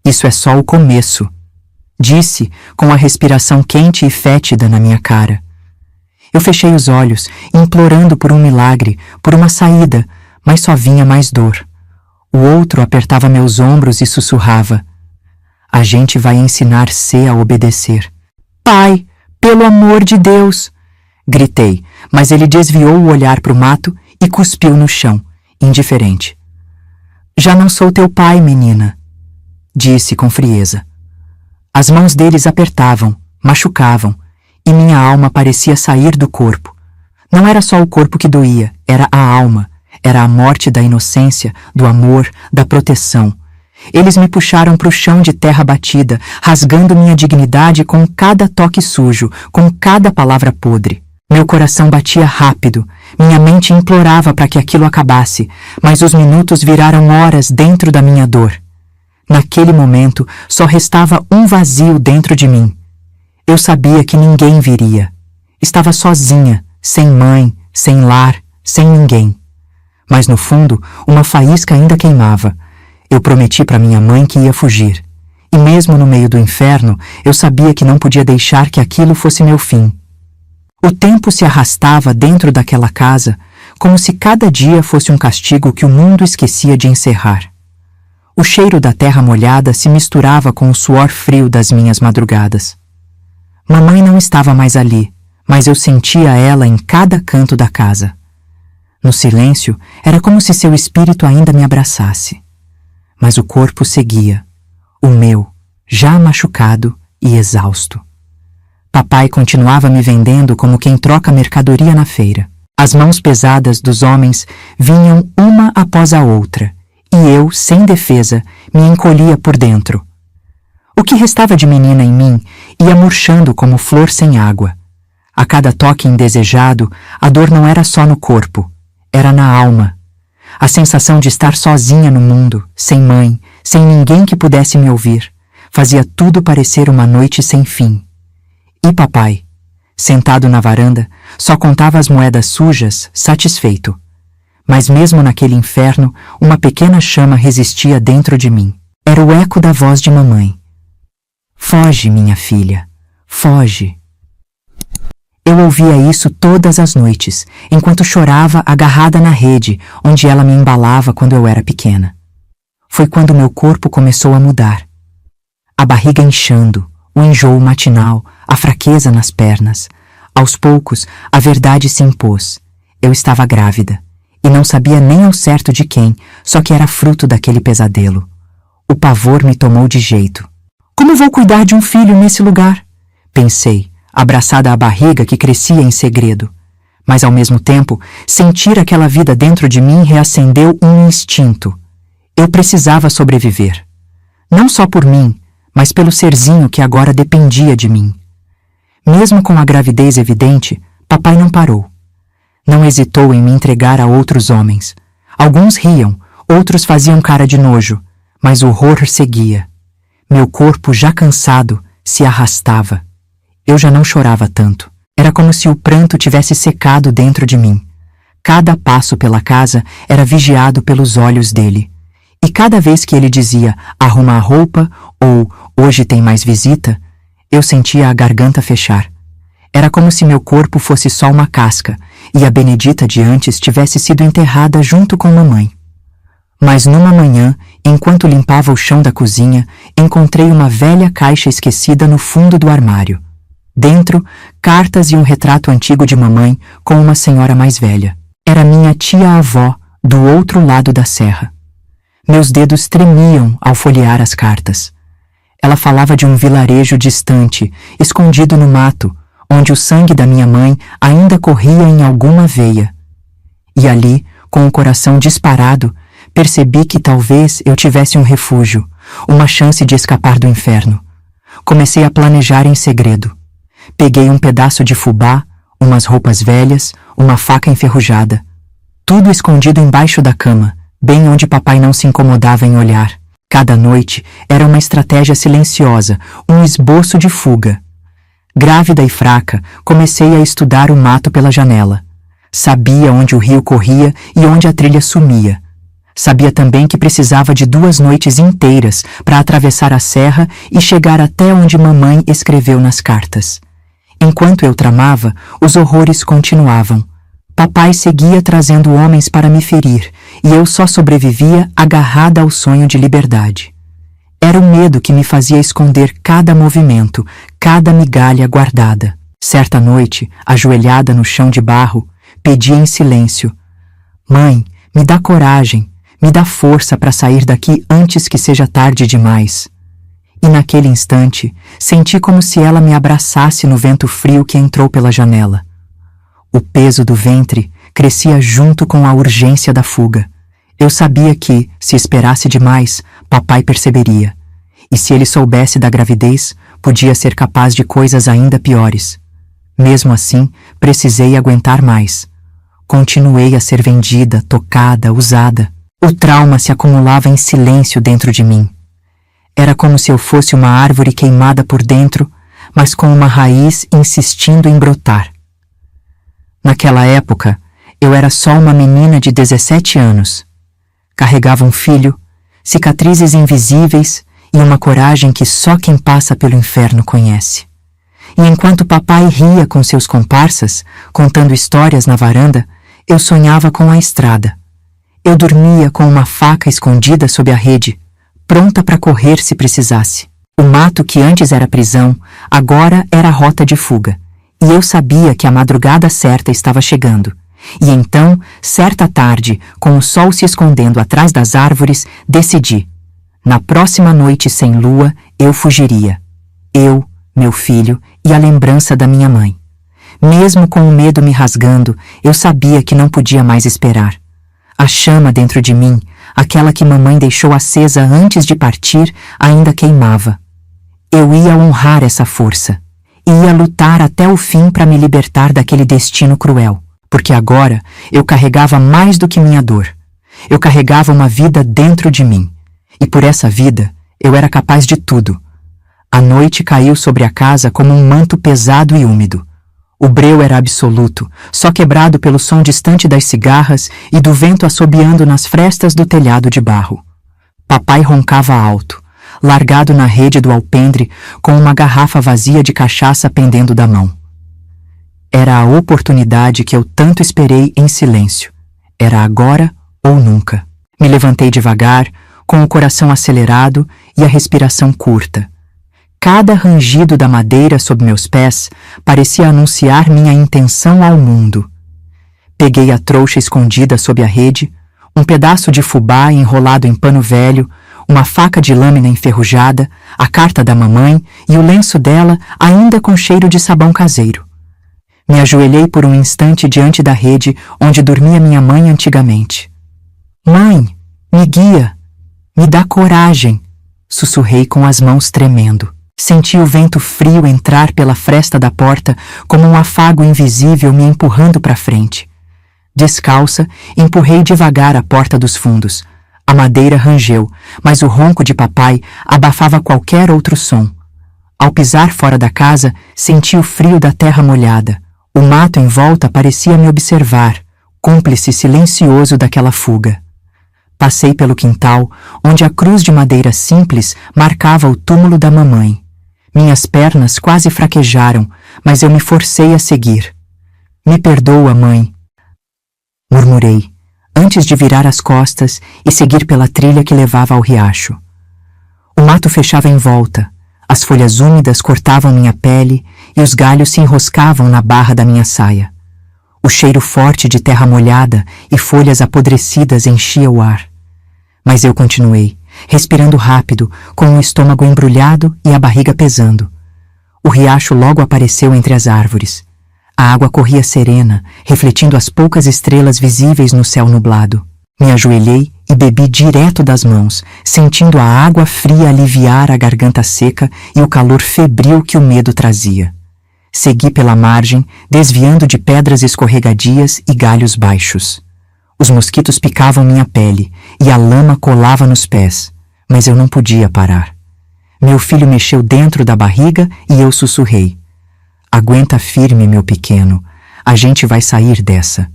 Isso é só o começo, disse, com a respiração quente e fétida na minha cara. Eu fechei os olhos, implorando por um milagre, por uma saída, mas só vinha mais dor. O outro apertava meus ombros e sussurrava. A gente vai ensinar C a obedecer. Pai, pelo amor de Deus! Gritei, mas ele desviou o olhar para o mato e cuspiu no chão, indiferente. Já não sou teu pai, menina, disse com frieza. As mãos deles apertavam, machucavam, e minha alma parecia sair do corpo. Não era só o corpo que doía, era a alma, era a morte da inocência, do amor, da proteção. Eles me puxaram para o chão de terra batida, rasgando minha dignidade com cada toque sujo, com cada palavra podre. Meu coração batia rápido, minha mente implorava para que aquilo acabasse, mas os minutos viraram horas dentro da minha dor. Naquele momento, só restava um vazio dentro de mim. Eu sabia que ninguém viria. Estava sozinha, sem mãe, sem lar, sem ninguém. Mas no fundo, uma faísca ainda queimava. Eu prometi para minha mãe que ia fugir. E mesmo no meio do inferno, eu sabia que não podia deixar que aquilo fosse meu fim. O tempo se arrastava dentro daquela casa, como se cada dia fosse um castigo que o mundo esquecia de encerrar. O cheiro da terra molhada se misturava com o suor frio das minhas madrugadas. Mamãe não estava mais ali, mas eu sentia ela em cada canto da casa. No silêncio, era como se seu espírito ainda me abraçasse. Mas o corpo seguia, o meu, já machucado e exausto. Papai continuava me vendendo como quem troca mercadoria na feira. As mãos pesadas dos homens vinham uma após a outra, e eu, sem defesa, me encolhia por dentro. O que restava de menina em mim ia murchando como flor sem água. A cada toque indesejado, a dor não era só no corpo, era na alma. A sensação de estar sozinha no mundo, sem mãe, sem ninguém que pudesse me ouvir, fazia tudo parecer uma noite sem fim. E papai, sentado na varanda, só contava as moedas sujas, satisfeito. Mas mesmo naquele inferno, uma pequena chama resistia dentro de mim. Era o eco da voz de mamãe. Foge, minha filha, foge. Eu ouvia isso todas as noites, enquanto chorava agarrada na rede, onde ela me embalava quando eu era pequena. Foi quando meu corpo começou a mudar. A barriga inchando, o enjoo matinal, a fraqueza nas pernas. Aos poucos, a verdade se impôs. Eu estava grávida, e não sabia nem ao certo de quem, só que era fruto daquele pesadelo. O pavor me tomou de jeito. Como vou cuidar de um filho nesse lugar? Pensei, abraçada à barriga que crescia em segredo. Mas ao mesmo tempo, sentir aquela vida dentro de mim reacendeu um instinto. Eu precisava sobreviver. Não só por mim, mas pelo serzinho que agora dependia de mim. Mesmo com a gravidez evidente, papai não parou. Não hesitou em me entregar a outros homens. Alguns riam, outros faziam cara de nojo, mas o horror seguia. Meu corpo, já cansado, se arrastava. Eu já não chorava tanto. Era como se o pranto tivesse secado dentro de mim. Cada passo pela casa era vigiado pelos olhos dele. E cada vez que ele dizia, arruma a roupa, ou hoje tem mais visita, eu sentia a garganta fechar. Era como se meu corpo fosse só uma casca, e a Benedita de antes tivesse sido enterrada junto com mamãe. Mas numa manhã, enquanto limpava o chão da cozinha, encontrei uma velha caixa esquecida no fundo do armário. Dentro, cartas e um retrato antigo de mamãe com uma senhora mais velha. Era minha tia-avó, do outro lado da serra. Meus dedos tremiam ao folhear as cartas. Ela falava de um vilarejo distante, escondido no mato, onde o sangue da minha mãe ainda corria em alguma veia. E ali, com o coração disparado, percebi que talvez eu tivesse um refúgio, uma chance de escapar do inferno. Comecei a planejar em segredo. Peguei um pedaço de fubá, umas roupas velhas, uma faca enferrujada. Tudo escondido embaixo da cama, bem onde papai não se incomodava em olhar. Cada noite era uma estratégia silenciosa, um esboço de fuga. Grávida e fraca, comecei a estudar o mato pela janela. Sabia onde o rio corria e onde a trilha sumia. Sabia também que precisava de 2 noites inteiras para atravessar a serra e chegar até onde mamãe escreveu nas cartas. Enquanto eu tramava, os horrores continuavam. Papai seguia trazendo homens para me ferir, e eu só sobrevivia agarrada ao sonho de liberdade. Era o medo que me fazia esconder cada movimento, cada migalha guardada. Certa noite, ajoelhada no chão de barro, pedi em silêncio: Mãe, me dá coragem, me dá força para sair daqui antes que seja tarde demais. E naquele instante, senti como se ela me abraçasse no vento frio que entrou pela janela. O peso do ventre crescia junto com a urgência da fuga. Eu sabia que, se esperasse demais, papai perceberia. E se ele soubesse da gravidez, podia ser capaz de coisas ainda piores. Mesmo assim, precisei aguentar mais. Continuei a ser vendida, tocada, usada. O trauma se acumulava em silêncio dentro de mim. Era como se eu fosse uma árvore queimada por dentro, mas com uma raiz insistindo em brotar. Naquela época, eu era só uma menina de 17 anos. Carregava um filho, cicatrizes invisíveis e uma coragem que só quem passa pelo inferno conhece. E enquanto papai ria com seus comparsas, contando histórias na varanda, eu sonhava com a estrada. Eu dormia com uma faca escondida sob a rede, pronta para correr se precisasse. O mato que antes era prisão, agora era rota de fuga. E eu sabia que a madrugada certa estava chegando. E então, certa tarde, com o sol se escondendo atrás das árvores, decidi. Na próxima noite sem lua, eu fugiria. Eu, meu filho e a lembrança da minha mãe. Mesmo com o medo me rasgando, eu sabia que não podia mais esperar. A chama dentro de mim, aquela que mamãe deixou acesa antes de partir, ainda queimava. Eu ia honrar essa força. Ia lutar até o fim para me libertar daquele destino cruel, porque agora eu carregava mais do que minha dor. Eu carregava uma vida dentro de mim, e por essa vida eu era capaz de tudo. A noite caiu sobre a casa como um manto pesado e úmido. O breu era absoluto, só quebrado pelo som distante das cigarras e do vento assobiando nas frestas do telhado de barro. Papai roncava alto, largado na rede do alpendre, com uma garrafa vazia de cachaça pendendo da mão. Era a oportunidade que eu tanto esperei em silêncio. Era agora ou nunca. Me levantei devagar, com o coração acelerado e a respiração curta. Cada rangido da madeira sob meus pés parecia anunciar minha intenção ao mundo. Peguei a trouxa escondida sob a rede, um pedaço de fubá enrolado em pano velho, uma faca de lâmina enferrujada, a carta da mamãe e o lenço dela ainda com cheiro de sabão caseiro. Me ajoelhei por um instante diante da rede onde dormia minha mãe antigamente. Mãe, me guia, me dá coragem, sussurrei com as mãos tremendo. Senti o vento frio entrar pela fresta da porta como um afago invisível me empurrando para frente. Descalça, empurrei devagar a porta dos fundos. A madeira rangeu, mas o ronco de papai abafava qualquer outro som. Ao pisar fora da casa, senti o frio da terra molhada. O mato em volta parecia me observar, cúmplice silencioso daquela fuga. Passei pelo quintal, onde a cruz de madeira simples marcava o túmulo da mamãe. Minhas pernas quase fraquejaram, mas eu me forcei a seguir. Me perdoa, mãe, murmurei, antes de virar as costas e seguir pela trilha que levava ao riacho. O mato fechava em volta, as folhas úmidas cortavam minha pele e os galhos se enroscavam na barra da minha saia. O cheiro forte de terra molhada e folhas apodrecidas enchia o ar. Mas eu continuei, respirando rápido, com o estômago embrulhado e a barriga pesando. O riacho logo apareceu entre as árvores. A água corria serena, refletindo as poucas estrelas visíveis no céu nublado. Me ajoelhei e bebi direto das mãos, sentindo a água fria aliviar a garganta seca e o calor febril que o medo trazia. Segui pela margem, desviando de pedras escorregadias e galhos baixos. Os mosquitos picavam minha pele e a lama colava nos pés, mas eu não podia parar. Meu filho mexeu dentro da barriga e eu sussurrei: "Aguenta firme, meu pequeno, a gente vai sair dessa."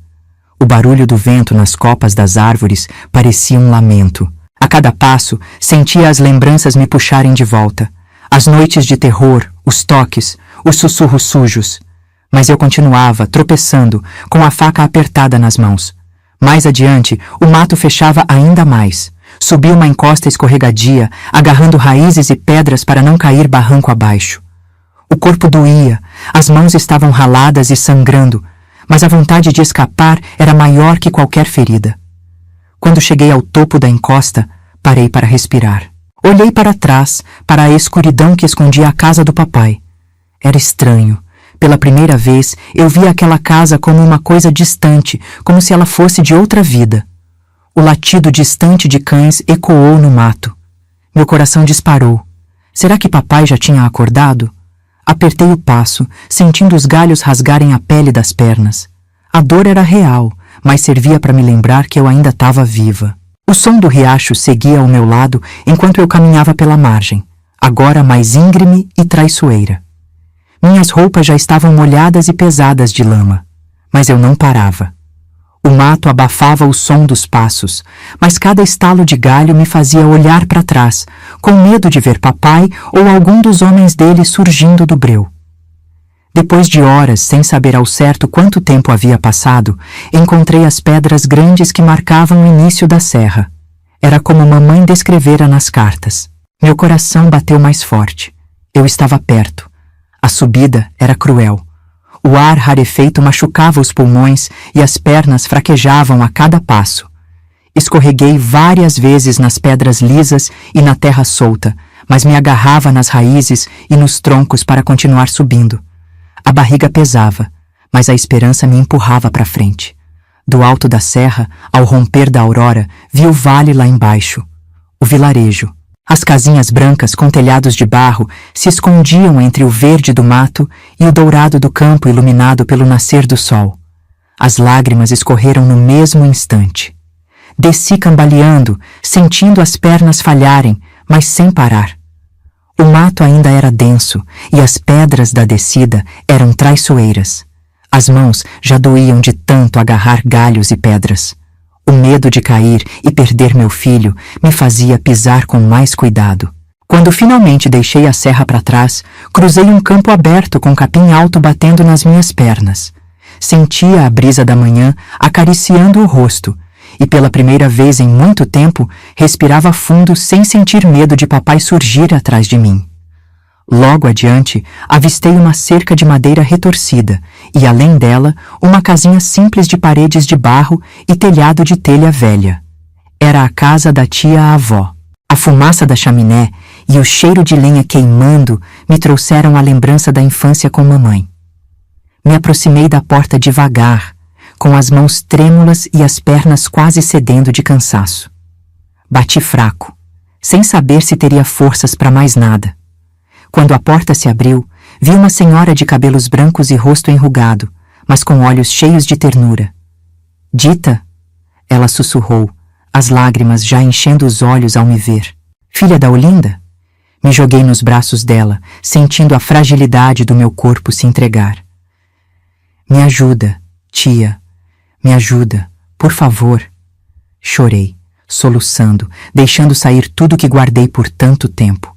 O barulho do vento nas copas das árvores parecia um lamento. A cada passo, sentia as lembranças me puxarem de volta. As noites de terror, os toques, os sussurros sujos. Mas eu continuava, tropeçando, com a faca apertada nas mãos. Mais adiante, o mato fechava ainda mais. Subi uma encosta escorregadia, agarrando raízes e pedras para não cair barranco abaixo. O corpo doía, as mãos estavam raladas e sangrando, mas a vontade de escapar era maior que qualquer ferida. Quando cheguei ao topo da encosta, parei para respirar. Olhei para trás, para a escuridão que escondia a casa do papai. Era estranho. Pela primeira vez, eu via aquela casa como uma coisa distante, como se ela fosse de outra vida. O latido distante de cães ecoou no mato. Meu coração disparou. Será que papai já tinha acordado? Apertei o passo, sentindo os galhos rasgarem a pele das pernas. A dor era real, mas servia para me lembrar que eu ainda estava viva. O som do riacho seguia ao meu lado enquanto eu caminhava pela margem, agora mais íngreme e traiçoeira. Minhas roupas já estavam molhadas e pesadas de lama, mas eu não parava. O mato abafava o som dos passos, mas cada estalo de galho me fazia olhar para trás, com medo de ver papai ou algum dos homens dele surgindo do breu. Depois de horas, sem saber ao certo quanto tempo havia passado, encontrei as pedras grandes que marcavam o início da serra. Era como mamãe descrevera nas cartas. Meu coração bateu mais forte. Eu estava perto. A subida era cruel. O ar rarefeito machucava os pulmões e as pernas fraquejavam a cada passo. Escorreguei várias vezes nas pedras lisas e na terra solta, mas me agarrava nas raízes e nos troncos para continuar subindo. A barriga pesava, mas a esperança me empurrava para frente. Do alto da serra, ao romper da aurora, vi o vale lá embaixo. O vilarejo. As casinhas brancas com telhados de barro se escondiam entre o verde do mato e o dourado do campo iluminado pelo nascer do sol. As lágrimas escorreram no mesmo instante. Desci cambaleando, sentindo as pernas falharem, mas sem parar. O mato ainda era denso e as pedras da descida eram traiçoeiras. As mãos já doíam de tanto agarrar galhos e pedras. O medo de cair e perder meu filho me fazia pisar com mais cuidado. Quando finalmente deixei a serra para trás, cruzei um campo aberto com capim alto batendo nas minhas pernas. Sentia a brisa da manhã acariciando o rosto e pela primeira vez em muito tempo respirava fundo sem sentir medo de papai surgir atrás de mim. Logo adiante, avistei uma cerca de madeira retorcida e, além dela, uma casinha simples de paredes de barro e telhado de telha velha. Era a casa da tia-avó. A fumaça da chaminé e o cheiro de lenha queimando me trouxeram a lembrança da infância com mamãe. Me aproximei da porta devagar, com as mãos trêmulas e as pernas quase cedendo de cansaço. Bati fraco, sem saber se teria forças para mais nada. Quando a porta se abriu, vi uma senhora de cabelos brancos e rosto enrugado, mas com olhos cheios de ternura. "Dita?" Ela sussurrou, as lágrimas já enchendo os olhos ao me ver. "Filha da Olinda?" Me joguei nos braços dela, sentindo a fragilidade do meu corpo se entregar. "Me ajuda, tia. Me ajuda, por favor. Chorei, soluçando, deixando sair tudo que guardei por tanto tempo.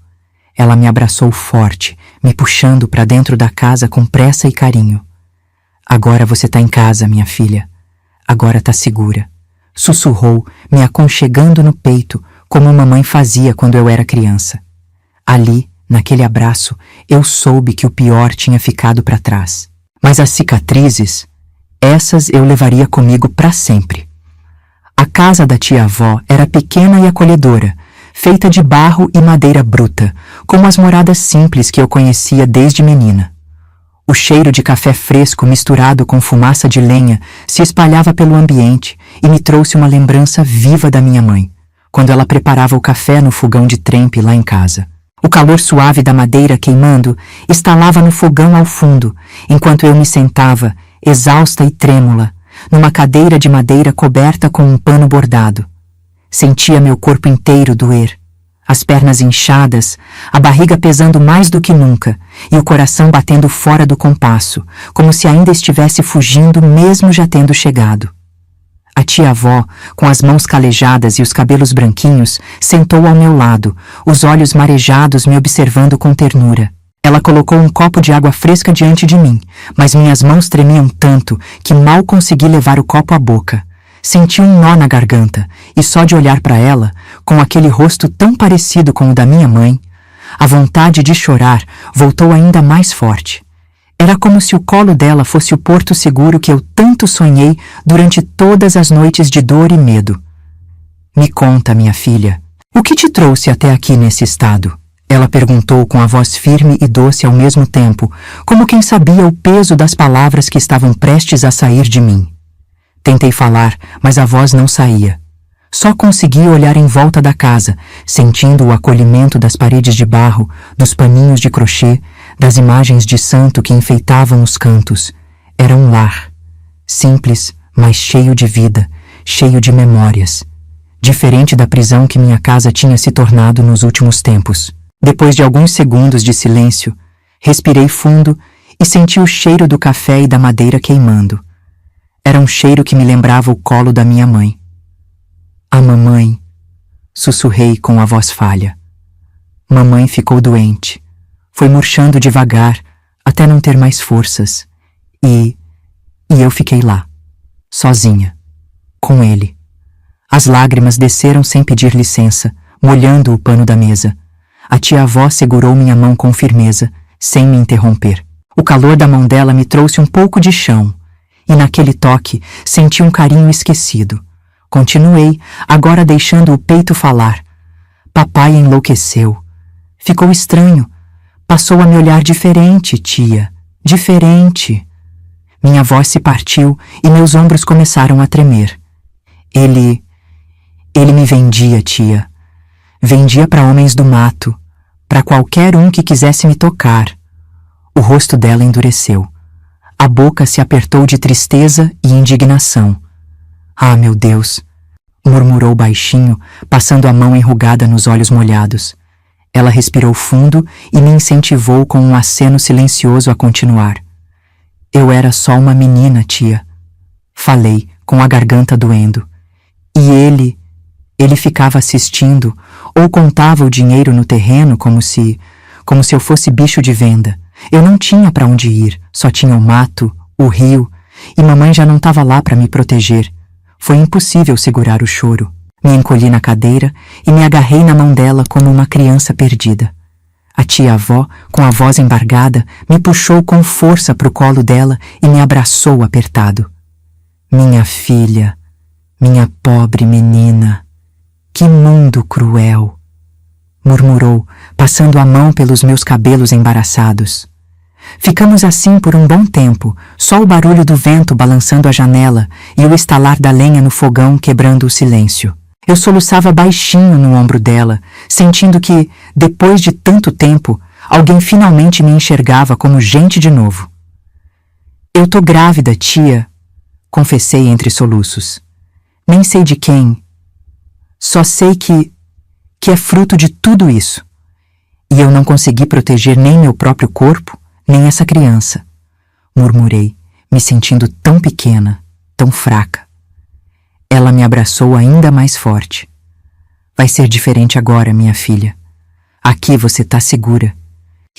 Ela me abraçou forte, me puxando para dentro da casa com pressa e carinho. Agora você tá em casa, minha filha. Agora tá segura. Sussurrou, me aconchegando no peito, como mamãe fazia quando eu era criança. Ali, naquele abraço, eu soube que o pior tinha ficado para trás. Mas as cicatrizes, essas eu levaria comigo para sempre. A casa da tia-avó era pequena e acolhedora, feita de barro e madeira bruta, como as moradas simples que eu conhecia desde menina. O cheiro de café fresco misturado com fumaça de lenha se espalhava pelo ambiente e me trouxe uma lembrança viva da minha mãe, quando ela preparava o café no fogão de trempe lá em casa. O calor suave da madeira queimando estalava no fogão ao fundo, enquanto eu me sentava, exausta e trêmula, numa cadeira de madeira coberta com um pano bordado. Sentia meu corpo inteiro doer, as pernas inchadas, a barriga pesando mais do que nunca e o coração batendo fora do compasso, como se ainda estivesse fugindo mesmo já tendo chegado. A tia-avó, com as mãos calejadas e os cabelos branquinhos, sentou ao meu lado, os olhos marejados me observando com ternura. Ela colocou um copo de água fresca diante de mim, mas minhas mãos tremiam tanto que mal consegui levar o copo à boca. Senti um nó na garganta e só de olhar para ela, com aquele rosto tão parecido com o da minha mãe, a vontade de chorar voltou ainda mais forte. Era como se o colo dela fosse o porto seguro que eu tanto sonhei durante todas as noites de dor e medo. Me conta, minha filha, o que te trouxe até aqui nesse estado? Ela perguntou com a voz firme e doce ao mesmo tempo, como quem sabia o peso das palavras que estavam prestes a sair de mim. Tentei falar, mas a voz não saía. Só consegui olhar em volta da casa, sentindo o acolhimento das paredes de barro, dos paninhos de crochê, das imagens de santo que enfeitavam os cantos. Era um lar. Simples, mas cheio de vida, cheio de memórias. Diferente da prisão que minha casa tinha se tornado nos últimos tempos. Depois de alguns segundos de silêncio, respirei fundo e senti o cheiro do café e da madeira queimando. Era um cheiro que me lembrava o colo da minha mãe. A mamãe, sussurrei com a voz falha. Mamãe ficou doente. Foi murchando devagar, até não ter mais forças. E eu fiquei lá, sozinha, com ele. As lágrimas desceram sem pedir licença, molhando o pano da mesa. A tia-avó segurou minha mão com firmeza, sem me interromper. O calor da mão dela me trouxe um pouco de chão, e naquele toque senti um carinho esquecido. Continuei, agora deixando o peito falar. Papai enlouqueceu. Ficou estranho. Passou a me olhar diferente, tia. Diferente. Minha voz se partiu e meus ombros começaram a tremer. Ele me vendia, tia. Vendia para homens do mato, para qualquer um que quisesse me tocar. O rosto dela endureceu. A boca se apertou de tristeza e indignação. Ah, meu Deus! Murmurou baixinho, passando a mão enrugada nos olhos molhados. Ela respirou fundo e me incentivou com um aceno silencioso a continuar. Eu era só uma menina, tia. Falei, com a garganta doendo. E ele ficava assistindo, ou contava o dinheiro no terreno como se eu fosse bicho de venda. Eu não tinha para onde ir, só tinha o mato, o rio, e mamãe já não estava lá para me proteger. Foi impossível segurar o choro. Me encolhi na cadeira e me agarrei na mão dela como uma criança perdida. A tia-avó, com a voz embargada, me puxou com força para o colo dela e me abraçou apertado. Minha filha, minha pobre menina, que mundo cruel! Murmurou, passando a mão pelos meus cabelos embaraçados. Ficamos assim por um bom tempo, só o barulho do vento balançando a janela e o estalar da lenha no fogão quebrando o silêncio. Eu soluçava baixinho no ombro dela, sentindo que, depois de tanto tempo, alguém finalmente me enxergava como gente de novo. Eu tô grávida, tia, confessei entre soluços. Nem sei de quem. Só sei que é fruto de tudo isso. E eu não consegui proteger nem meu próprio corpo, nem essa criança. Murmurei, me sentindo tão pequena, tão fraca. Ela me abraçou ainda mais forte. Vai ser diferente agora, minha filha. Aqui você tá segura.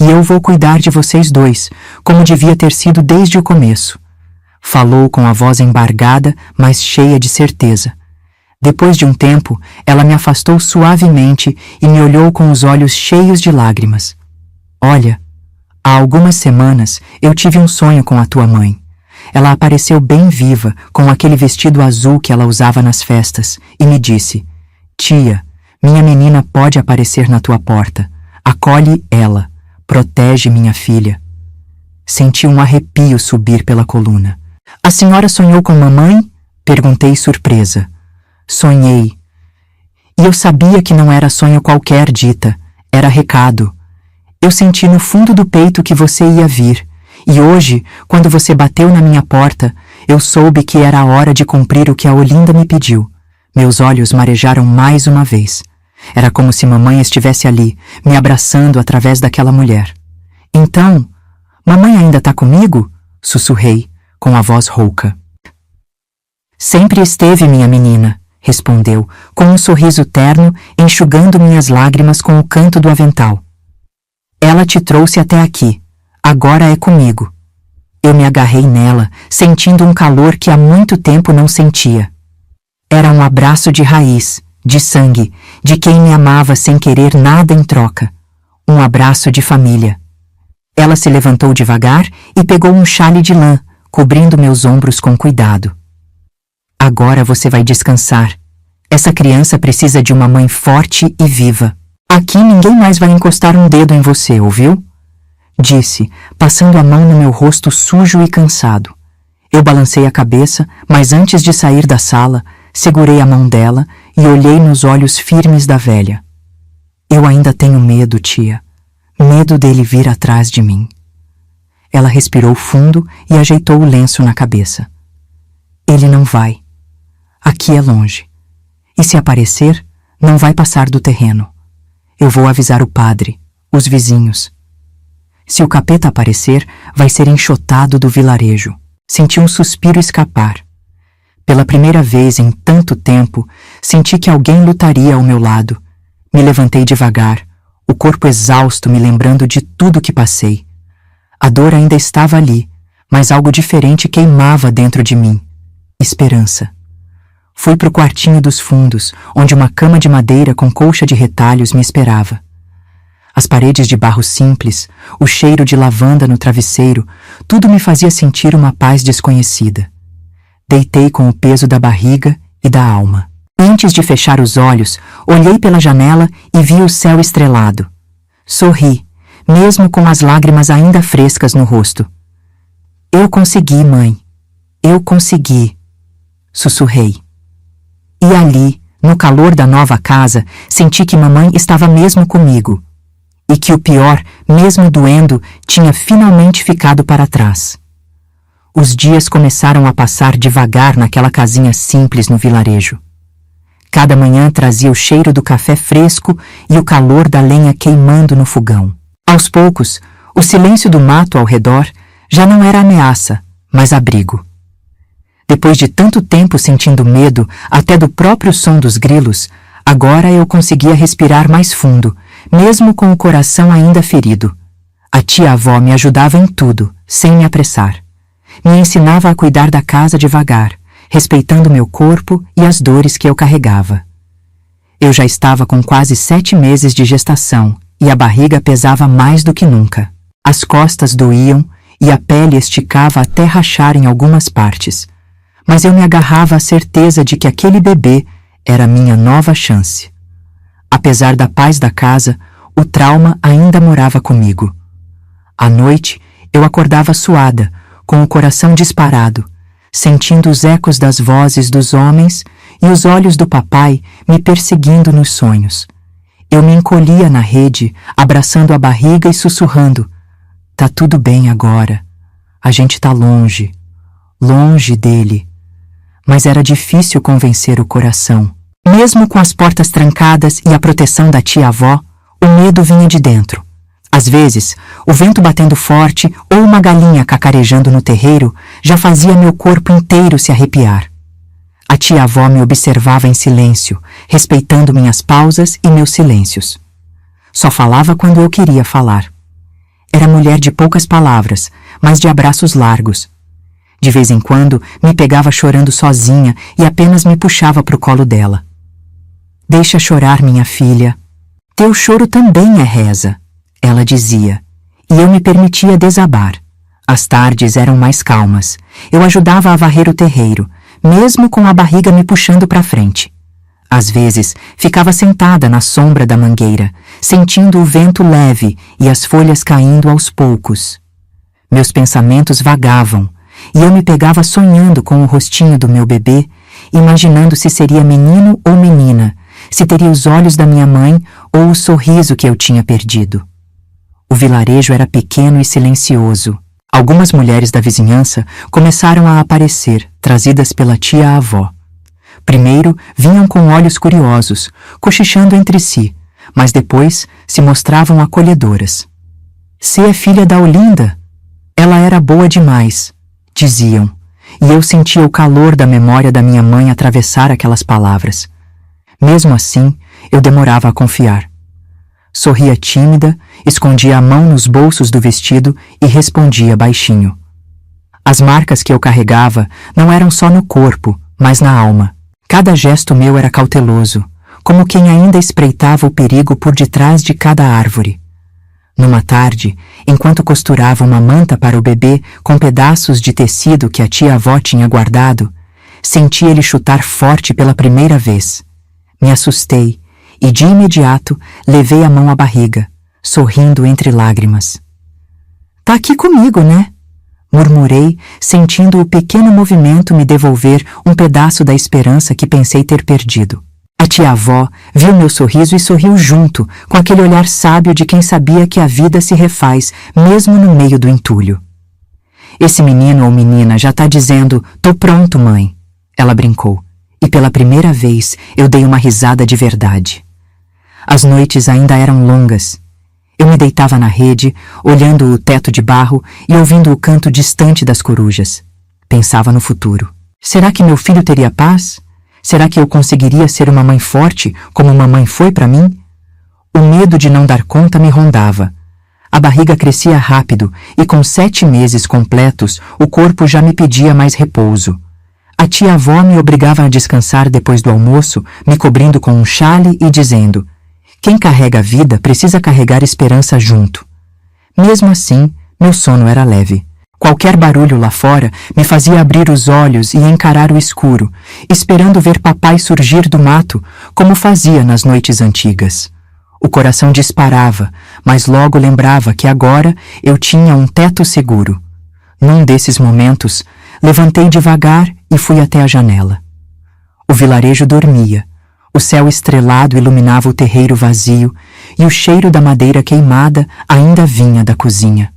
E eu vou cuidar de vocês dois, como devia ter sido desde o começo. Falou com a voz embargada, mas cheia de certeza. Depois de um tempo, ela me afastou suavemente e me olhou com os olhos cheios de lágrimas. Olha, há algumas semanas eu tive um sonho com a tua mãe. Ela apareceu bem viva, com aquele vestido azul que ela usava nas festas, e me disse: Tia, minha menina pode aparecer na tua porta. Acolhe ela. Protege minha filha. Senti um arrepio subir pela coluna. A senhora sonhou com mamãe? Perguntei surpresa. Sonhei. E eu sabia que não era sonho qualquer, Dita. Era recado. Eu senti no fundo do peito que você ia vir. E hoje, quando você bateu na minha porta, eu soube que era a hora de cumprir o que a Olinda me pediu. Meus olhos marejaram mais uma vez. Era como se mamãe estivesse ali, me abraçando através daquela mulher. Então, mamãe ainda tá comigo? Sussurrei, com a voz rouca. Sempre esteve, minha menina, respondeu, com um sorriso terno, enxugando minhas lágrimas com o canto do avental. Ela te trouxe até aqui. Agora é comigo. Eu me agarrei nela, sentindo um calor que há muito tempo não sentia. Era um abraço de raiz, de sangue, de quem me amava sem querer nada em troca. Um abraço de família. Ela se levantou devagar e pegou um xale de lã, cobrindo meus ombros com cuidado. Agora você vai descansar. Essa criança precisa de uma mãe forte e viva. Aqui ninguém mais vai encostar um dedo em você, ouviu? Disse, passando a mão no meu rosto sujo e cansado. Eu balancei a cabeça, mas antes de sair da sala, segurei a mão dela e olhei nos olhos firmes da velha. Eu ainda tenho medo, tia. Medo dele vir atrás de mim. Ela respirou fundo e ajeitou o lenço na cabeça. Ele não vai. Aqui é longe. E se aparecer, não vai passar do terreno. Eu vou avisar o padre, os vizinhos. Se o capeta aparecer, vai ser enxotado do vilarejo. Senti um suspiro escapar. Pela primeira vez em tanto tempo, senti que alguém lutaria ao meu lado. Me levantei devagar, o corpo exausto me lembrando de tudo que passei. A dor ainda estava ali, mas algo diferente queimava dentro de mim. Esperança. Fui para o quartinho dos fundos, onde uma cama de madeira com colcha de retalhos me esperava. As paredes de barro simples, o cheiro de lavanda no travesseiro, tudo me fazia sentir uma paz desconhecida. Deitei com o peso da barriga e da alma. Antes de fechar os olhos, olhei pela janela e vi o céu estrelado. Sorri, mesmo com as lágrimas ainda frescas no rosto. Eu consegui, mãe. Eu consegui. Sussurrei. E ali, no calor da nova casa, senti que mamãe estava mesmo comigo. E que o pior, mesmo doendo, tinha finalmente ficado para trás. Os dias começaram a passar devagar naquela casinha simples no vilarejo. Cada manhã trazia o cheiro do café fresco e o calor da lenha queimando no fogão. Aos poucos, o silêncio do mato ao redor já não era ameaça, mas abrigo. Depois de tanto tempo sentindo medo até do próprio som dos grilos, agora eu conseguia respirar mais fundo, mesmo com o coração ainda ferido. A tia-avó me ajudava em tudo, sem me apressar. Me ensinava a cuidar da casa devagar, respeitando meu corpo e as dores que eu carregava. Eu já estava com quase 7 meses de gestação e a barriga pesava mais do que nunca. As costas doíam e a pele esticava até rachar em algumas partes. Mas eu me agarrava à certeza de que aquele bebê era minha nova chance. Apesar da paz da casa, o trauma ainda morava comigo. À noite, eu acordava suada, com o coração disparado, sentindo os ecos das vozes dos homens e os olhos do papai me perseguindo nos sonhos. Eu me encolhia na rede, abraçando a barriga e sussurrando: "Tá tudo bem agora. A gente tá longe, longe dele." Mas era difícil convencer o coração. Mesmo com as portas trancadas e a proteção da tia-avó, o medo vinha de dentro. Às vezes, o vento batendo forte ou uma galinha cacarejando no terreiro já fazia meu corpo inteiro se arrepiar. A tia-avó me observava em silêncio, respeitando minhas pausas e meus silêncios. Só falava quando eu queria falar. Era mulher de poucas palavras, mas de abraços largos. De vez em quando, me pegava chorando sozinha e apenas me puxava para o colo dela. Deixa chorar, minha filha. Teu choro também é reza, ela dizia, e eu me permitia desabar. As tardes eram mais calmas. Eu ajudava a varrer o terreiro, mesmo com a barriga me puxando para frente. Às vezes, ficava sentada na sombra da mangueira, sentindo o vento leve e as folhas caindo aos poucos. Meus pensamentos vagavam, e eu me pegava sonhando com o rostinho do meu bebê, imaginando se seria menino ou menina, se teria os olhos da minha mãe ou o sorriso que eu tinha perdido. O vilarejo era pequeno e silencioso. Algumas mulheres da vizinhança começaram a aparecer, trazidas pela tia-avó. Primeiro vinham com olhos curiosos, cochichando entre si, mas depois se mostravam acolhedoras. "Você é filha da Olinda? Ela era boa demais", diziam, e eu sentia o calor da memória da minha mãe atravessar aquelas palavras. Mesmo assim, eu demorava a confiar. Sorria tímida, escondia a mão nos bolsos do vestido e respondia baixinho. As marcas que eu carregava não eram só no corpo, mas na alma. Cada gesto meu era cauteloso, como quem ainda espreitava o perigo por detrás de cada árvore. Numa tarde, enquanto costurava uma manta para o bebê com pedaços de tecido que a tia-avó tinha guardado, senti ele chutar forte pela primeira vez. Me assustei e, de imediato, levei a mão à barriga, sorrindo entre lágrimas. "Tá aqui comigo, né?" murmurei, sentindo o pequeno movimento me devolver um pedaço da esperança que pensei ter perdido. A tia-avó viu meu sorriso e sorriu junto, com aquele olhar sábio de quem sabia que a vida se refaz, mesmo no meio do entulho. "Esse menino ou menina já tá dizendo, 'Tô pronto, mãe'", ela brincou, e pela primeira vez eu dei uma risada de verdade. As noites ainda eram longas. Eu me deitava na rede, olhando o teto de barro e ouvindo o canto distante das corujas. Pensava no futuro. Será que meu filho teria paz? Será que eu conseguiria ser uma mãe forte, como mamãe foi para mim? O medo de não dar conta me rondava. A barriga crescia rápido e com 7 meses completos o corpo já me pedia mais repouso. A tia-avó me obrigava a descansar depois do almoço, me cobrindo com um xale e dizendo: "Quem carrega a vida precisa carregar esperança junto." Mesmo assim, meu sono era leve. Qualquer barulho lá fora me fazia abrir os olhos e encarar o escuro, esperando ver papai surgir do mato, como fazia nas noites antigas. O coração disparava, mas logo lembrava que agora eu tinha um teto seguro. Num desses momentos, levantei devagar e fui até a janela. O vilarejo dormia. O céu estrelado iluminava o terreiro vazio e o cheiro da madeira queimada ainda vinha da cozinha.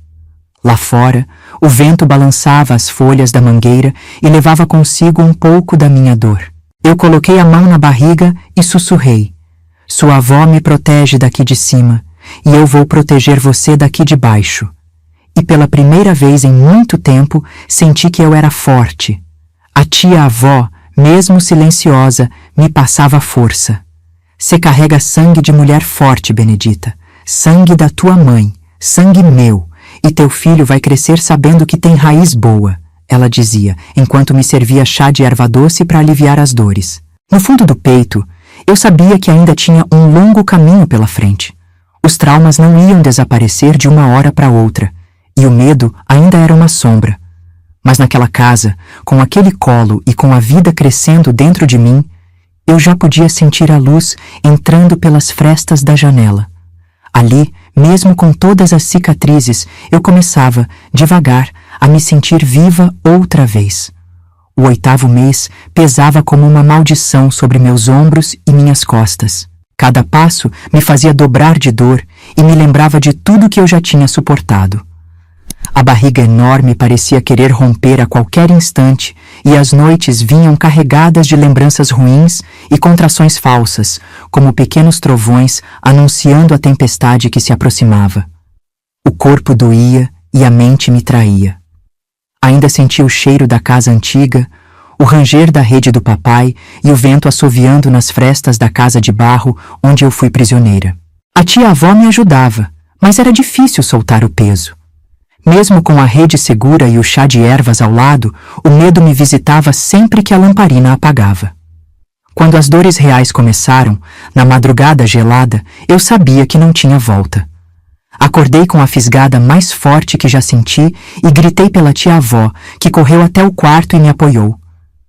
Lá fora, o vento balançava as folhas da mangueira e levava consigo um pouco da minha dor. Eu coloquei a mão na barriga e sussurrei: "Sua avó me protege daqui de cima e eu vou proteger você daqui de baixo." E pela primeira vez em muito tempo senti que eu era forte. A tia-avó, mesmo silenciosa, me passava força. "Cê carrega sangue de mulher forte, Benedita. Sangue da tua mãe, sangue meu, e teu filho vai crescer sabendo que tem raiz boa", ela dizia, enquanto me servia chá de erva doce para aliviar as dores. No fundo do peito, eu sabia que ainda tinha um longo caminho pela frente. Os traumas não iam desaparecer de uma hora para outra, e o medo ainda era uma sombra. Mas naquela casa, com aquele colo e com a vida crescendo dentro de mim, eu já podia sentir a luz entrando pelas frestas da janela. Ali, mesmo com todas as cicatrizes, eu começava, devagar, a me sentir viva outra vez. O 8º mês pesava como uma maldição sobre meus ombros e minhas costas. Cada passo me fazia dobrar de dor e me lembrava de tudo que eu já tinha suportado. A barriga enorme parecia querer romper a qualquer instante e as noites vinham carregadas de lembranças ruins e contrações falsas, como pequenos trovões anunciando a tempestade que se aproximava. O corpo doía e a mente me traía. Ainda senti o cheiro da casa antiga, o ranger da rede do papai e o vento assoviando nas frestas da casa de barro onde eu fui prisioneira. A tia-avó me ajudava, mas era difícil soltar o peso. Mesmo com a rede segura e o chá de ervas ao lado, o medo me visitava sempre que a lamparina apagava. Quando as dores reais começaram, na madrugada gelada, eu sabia que não tinha volta. Acordei com a fisgada mais forte que já senti e gritei pela tia-avó, que correu até o quarto e me apoiou.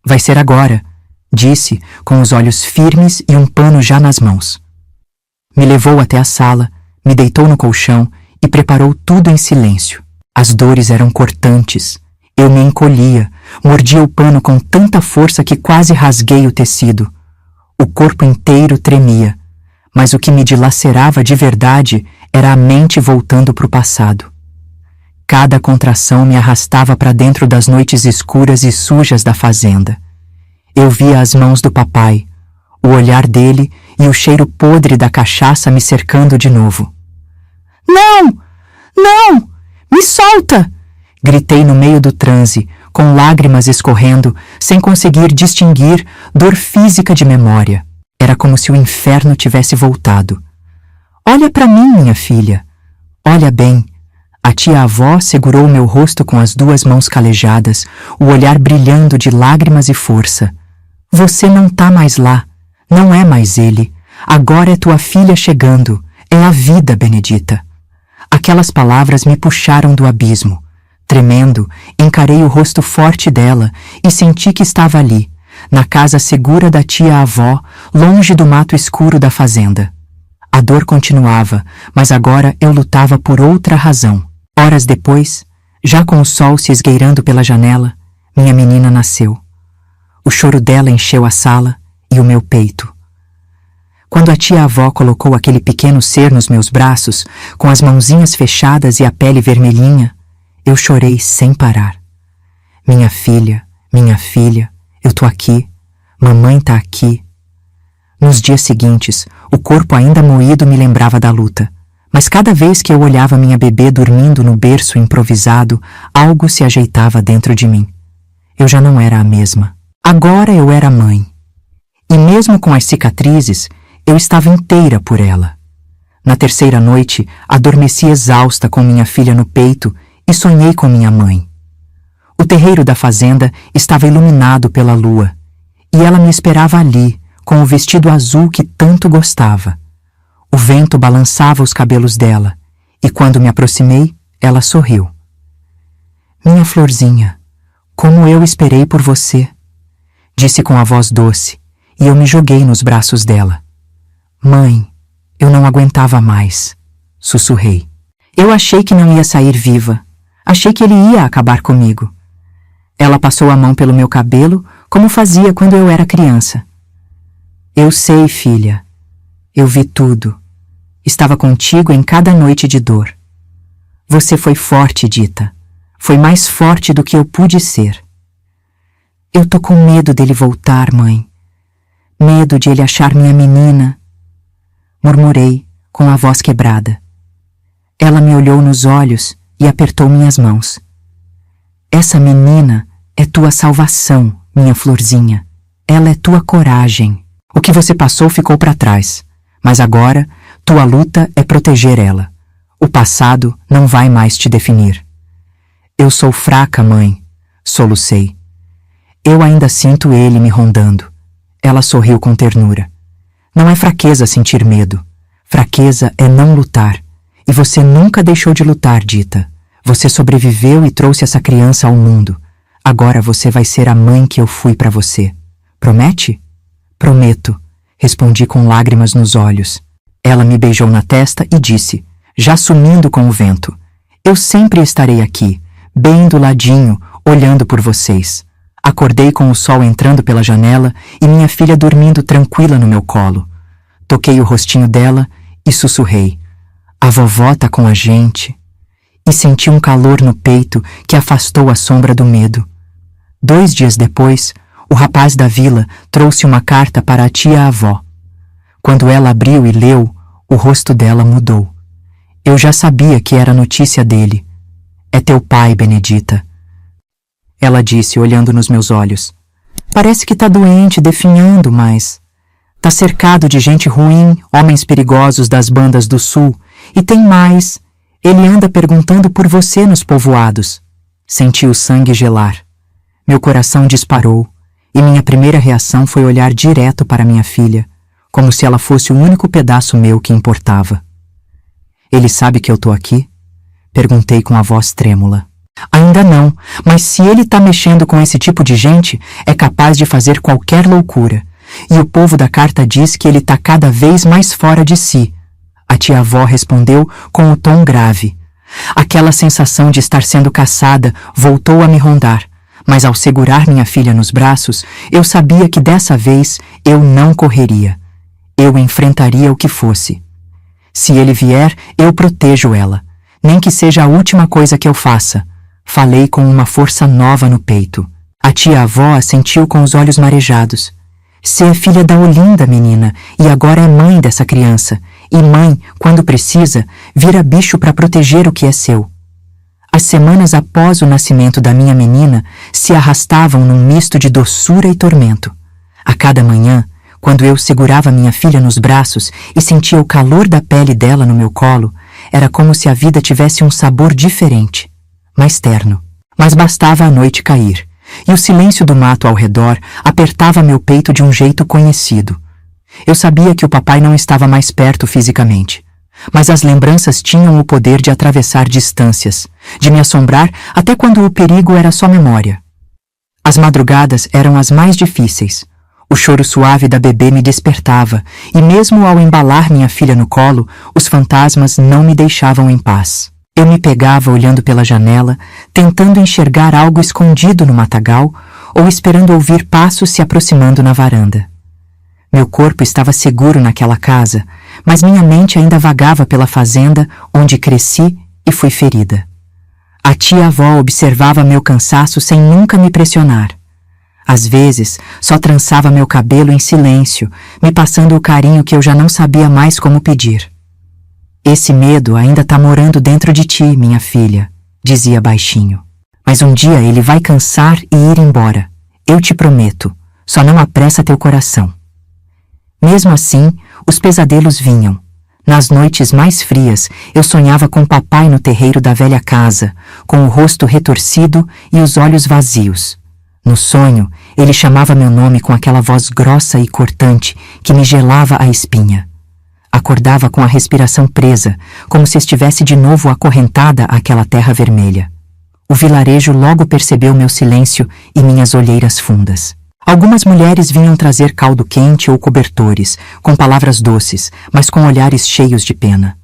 Vai ser agora, disse, com os olhos firmes e um pano já nas mãos. Me levou até a sala, me deitou no colchão e preparou tudo em silêncio. As dores eram cortantes. Eu me encolhia, mordia o pano com tanta força que quase rasguei o tecido. O corpo inteiro tremia, mas o que me dilacerava de verdade era a mente voltando para o passado. Cada contração me arrastava para dentro das noites escuras e sujas da fazenda. Eu via as mãos do papai, o olhar dele e o cheiro podre da cachaça me cercando de novo. Não! Não! Me solta! Gritei no meio do transe, com lágrimas escorrendo, sem conseguir distinguir dor física de memória. Era como se o inferno tivesse voltado. Olha para mim, minha filha. Olha bem. A tia-avó segurou meu rosto com as duas mãos calejadas, o olhar brilhando de lágrimas e força. Você não tá mais lá. Não é mais ele. Agora é tua filha chegando. É a vida, Benedita. Aquelas palavras me puxaram do abismo. Tremendo, encarei o rosto forte dela e senti que estava ali, na casa segura da tia-avó, longe do mato escuro da fazenda. A dor continuava, mas agora eu lutava por outra razão. Horas depois, já com o sol se esgueirando pela janela, minha menina nasceu. O choro dela encheu a sala e o meu peito. Quando a tia-avó colocou aquele pequeno ser nos meus braços, com as mãozinhas fechadas e a pele vermelhinha, eu chorei sem parar. Minha filha, eu tô aqui, mamãe tá aqui. Nos dias seguintes, o corpo ainda moído me lembrava da luta, mas cada vez que eu olhava minha bebê dormindo no berço improvisado, algo se ajeitava dentro de mim. Eu já não era a mesma. Agora eu era mãe. E mesmo com as cicatrizes, eu estava inteira por ela. Na terceira noite, adormeci exausta com minha filha no peito e sonhei com minha mãe. O terreiro da fazenda estava iluminado pela lua, e ela me esperava ali, com o vestido azul que tanto gostava. O vento balançava os cabelos dela, e quando me aproximei, ela sorriu. Minha florzinha, como eu esperei por você, disse com a voz doce, e eu me joguei nos braços dela. Mãe, eu não aguentava mais, sussurrei. Eu achei que não ia sair viva. Achei que ele ia acabar comigo. Ela passou a mão pelo meu cabelo, como fazia quando eu era criança. Eu sei, filha. Eu vi tudo. Estava contigo em cada noite de dor. Você foi forte, Dita. Foi mais forte do que eu pude ser. Eu tô com medo dele voltar, mãe. Medo de ele achar minha menina. Murmurei, com a voz quebrada. Ela me olhou nos olhos e apertou minhas mãos. Essa menina é tua salvação, minha florzinha. Ela é tua coragem. O que você passou ficou para trás, mas agora tua luta é proteger ela. O passado não vai mais te definir. Eu sou fraca, mãe, solucei. Eu ainda sinto ele me rondando. Ela sorriu com ternura. Não é fraqueza sentir medo. Fraqueza é não lutar. E você nunca deixou de lutar, Dita. Você sobreviveu e trouxe essa criança ao mundo. Agora você vai ser a mãe que eu fui para você. Promete? Prometo, respondi com lágrimas nos olhos. Ela me beijou na testa e disse, já sumindo com o vento, eu sempre estarei aqui, bem do ladinho, olhando por vocês. Acordei com o sol entrando pela janela e minha filha dormindo tranquila no meu colo. Toquei o rostinho dela e sussurrei. A vovó tá com a gente. E senti um calor no peito que afastou a sombra do medo. 2 dias depois, o rapaz da vila trouxe uma carta para a tia-avó. Quando ela abriu e leu, o rosto dela mudou. Eu já sabia que era notícia dele. É teu pai, Benedita. ela disse, olhando nos meus olhos. Parece que tá doente, definhando, mas... Tá cercado de gente ruim, homens perigosos das bandas do sul. E tem mais. Ele anda perguntando por você nos povoados. Senti o sangue gelar. Meu coração disparou, e minha primeira reação foi olhar direto para minha filha, como se ela fosse o único pedaço meu que importava. Ele sabe que eu tô aqui? Perguntei com a voz trêmula. Ainda não, mas se ele tá mexendo com esse tipo de gente, é capaz de fazer qualquer loucura. E o povo da carta diz que ele tá cada vez mais fora de si. A tia-avó respondeu com um tom grave. Aquela sensação de estar sendo caçada voltou a me rondar, mas ao segurar minha filha nos braços, eu sabia que dessa vez eu não correria. Eu enfrentaria o que fosse. Se ele vier, eu protejo ela, nem que seja a última coisa que eu faça. Falei com uma força nova no peito. A tia-avó assentiu com os olhos marejados. Você é filha da Olinda, menina, e agora é mãe dessa criança. E mãe, quando precisa, vira bicho para proteger o que é seu. As semanas após o nascimento da minha menina se arrastavam num misto de doçura e tormento. A cada manhã, quando eu segurava minha filha nos braços e sentia o calor da pele dela no meu colo, era como se a vida tivesse um sabor diferente, mais terno. Mas bastava a noite cair, e o silêncio do mato ao redor apertava meu peito de um jeito conhecido. Eu sabia que o papai não estava mais perto fisicamente, mas as lembranças tinham o poder de atravessar distâncias, de me assombrar até quando o perigo era só memória. As madrugadas eram as mais difíceis. O choro suave da bebê me despertava, e mesmo ao embalar minha filha no colo, os fantasmas não me deixavam em paz. Eu me pegava olhando pela janela, tentando enxergar algo escondido no matagal ou esperando ouvir passos se aproximando na varanda. Meu corpo estava seguro naquela casa, mas minha mente ainda vagava pela fazenda onde cresci e fui ferida. A tia-avó observava meu cansaço sem nunca me pressionar. Às vezes, só trançava meu cabelo em silêncio, me passando o carinho que eu já não sabia mais como pedir. Esse medo ainda tá morando dentro de ti, minha filha, dizia baixinho. Mas um dia ele vai cansar e ir embora. Eu te prometo, só não apressa teu coração. Mesmo assim, os pesadelos vinham. Nas noites mais frias, eu sonhava com papai no terreiro da velha casa, com o rosto retorcido e os olhos vazios. No sonho, ele chamava meu nome com aquela voz grossa e cortante que me gelava a espinha. Acordava com a respiração presa, como se estivesse de novo acorrentada àquela terra vermelha. O vilarejo logo percebeu meu silêncio e minhas olheiras fundas. Algumas mulheres vinham trazer caldo quente ou cobertores, com palavras doces, mas com olhares cheios de pena.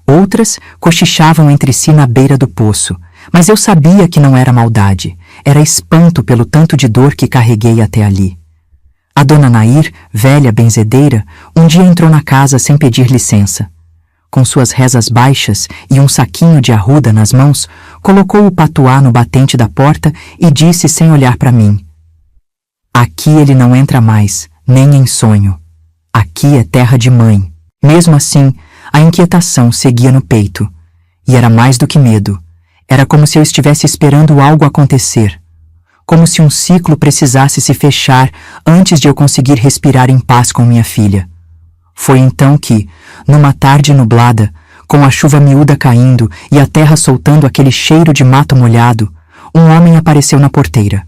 Outras cochichavam entre si na beira do poço, mas eu sabia que não era maldade, era espanto pelo tanto de dor que carreguei até ali. A dona Nair, velha benzedeira, um dia entrou na casa sem pedir licença. Com suas rezas baixas e um saquinho de arruda nas mãos, colocou o patuá no batente da porta e disse sem olhar para mim: aqui ele não entra mais, nem em sonho. Aqui é terra de mãe. Mesmo assim, a inquietação seguia no peito. E era mais do que medo. Era como se eu estivesse esperando algo acontecer. Como se um ciclo precisasse se fechar antes de eu conseguir respirar em paz com minha filha. Foi então que, numa tarde nublada, com a chuva miúda caindo e a terra soltando aquele cheiro de mato molhado, um homem apareceu na porteira.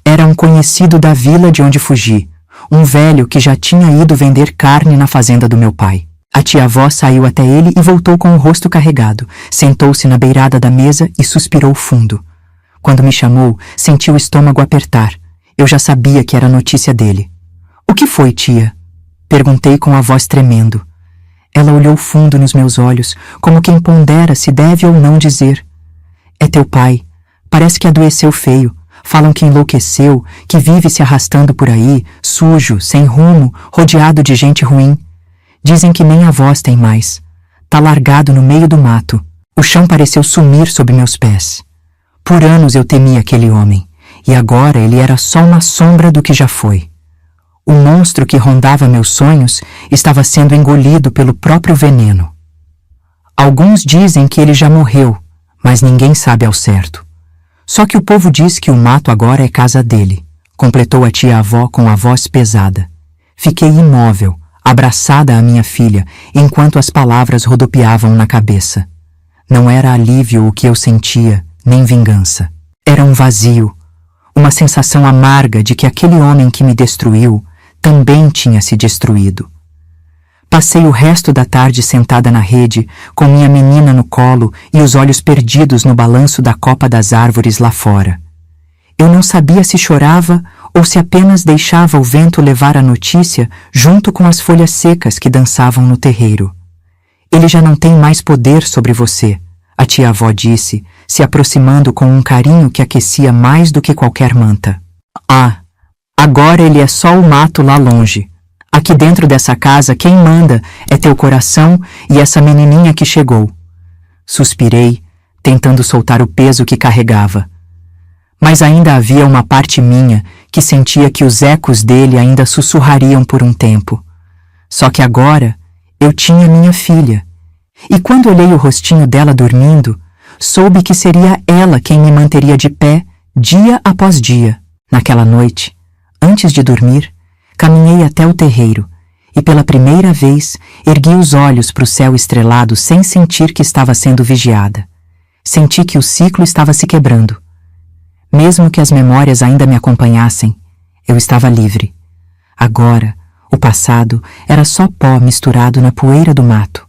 Era um conhecido da vila de onde fugi, um velho que já tinha ido vender carne na fazenda do meu pai. A tia-avó saiu até ele e voltou com o rosto carregado, sentou-se na beirada da mesa e suspirou fundo. Quando me chamou, senti o estômago apertar. Eu já sabia que era notícia dele. — O que foi, tia? Perguntei com a voz tremendo. Ela olhou fundo nos meus olhos, como quem pondera se deve ou não dizer. — É teu pai. Parece que adoeceu feio. Falam que enlouqueceu, que vive se arrastando por aí, sujo, sem rumo, rodeado de gente ruim. Dizem que nem a voz tem mais. Tá largado no meio do mato. O chão pareceu sumir sob meus pés. Por anos eu temia aquele homem, e agora ele era só uma sombra do que já foi. O monstro que rondava meus sonhos estava sendo engolido pelo próprio veneno. Alguns dizem que ele já morreu, mas ninguém sabe ao certo. Só que o povo diz que o mato agora é casa dele, completou a tia-avó com a voz pesada. Fiquei imóvel, abraçada à minha filha, enquanto as palavras rodopiavam na cabeça. Não era alívio o que eu sentia, nem vingança. Era um vazio, uma sensação amarga de que aquele homem que me destruiu também tinha se destruído. Passei o resto da tarde sentada na rede, com minha menina no colo e os olhos perdidos no balanço da copa das árvores lá fora. Eu não sabia se chorava ou se apenas deixava o vento levar a notícia junto com as folhas secas que dançavam no terreiro. Ele já não tem mais poder sobre você, a tia-avó disse, se aproximando com um carinho que aquecia mais do que qualquer manta. Ah, agora ele é só o mato lá longe. Aqui dentro dessa casa quem manda é teu coração e essa menininha que chegou. Suspirei, tentando soltar o peso que carregava. Mas ainda havia uma parte minha que sentia que os ecos dele ainda sussurrariam por um tempo. Só que agora eu tinha minha filha. E quando olhei o rostinho dela dormindo, soube que seria ela quem me manteria de pé dia após dia. Naquela noite, antes de dormir, caminhei até o terreiro e pela primeira vez ergui os olhos para o céu estrelado sem sentir que estava sendo vigiada. Senti que o ciclo estava se quebrando. Mesmo que as memórias ainda me acompanhassem, eu estava livre. Agora, o passado era só pó misturado na poeira do mato.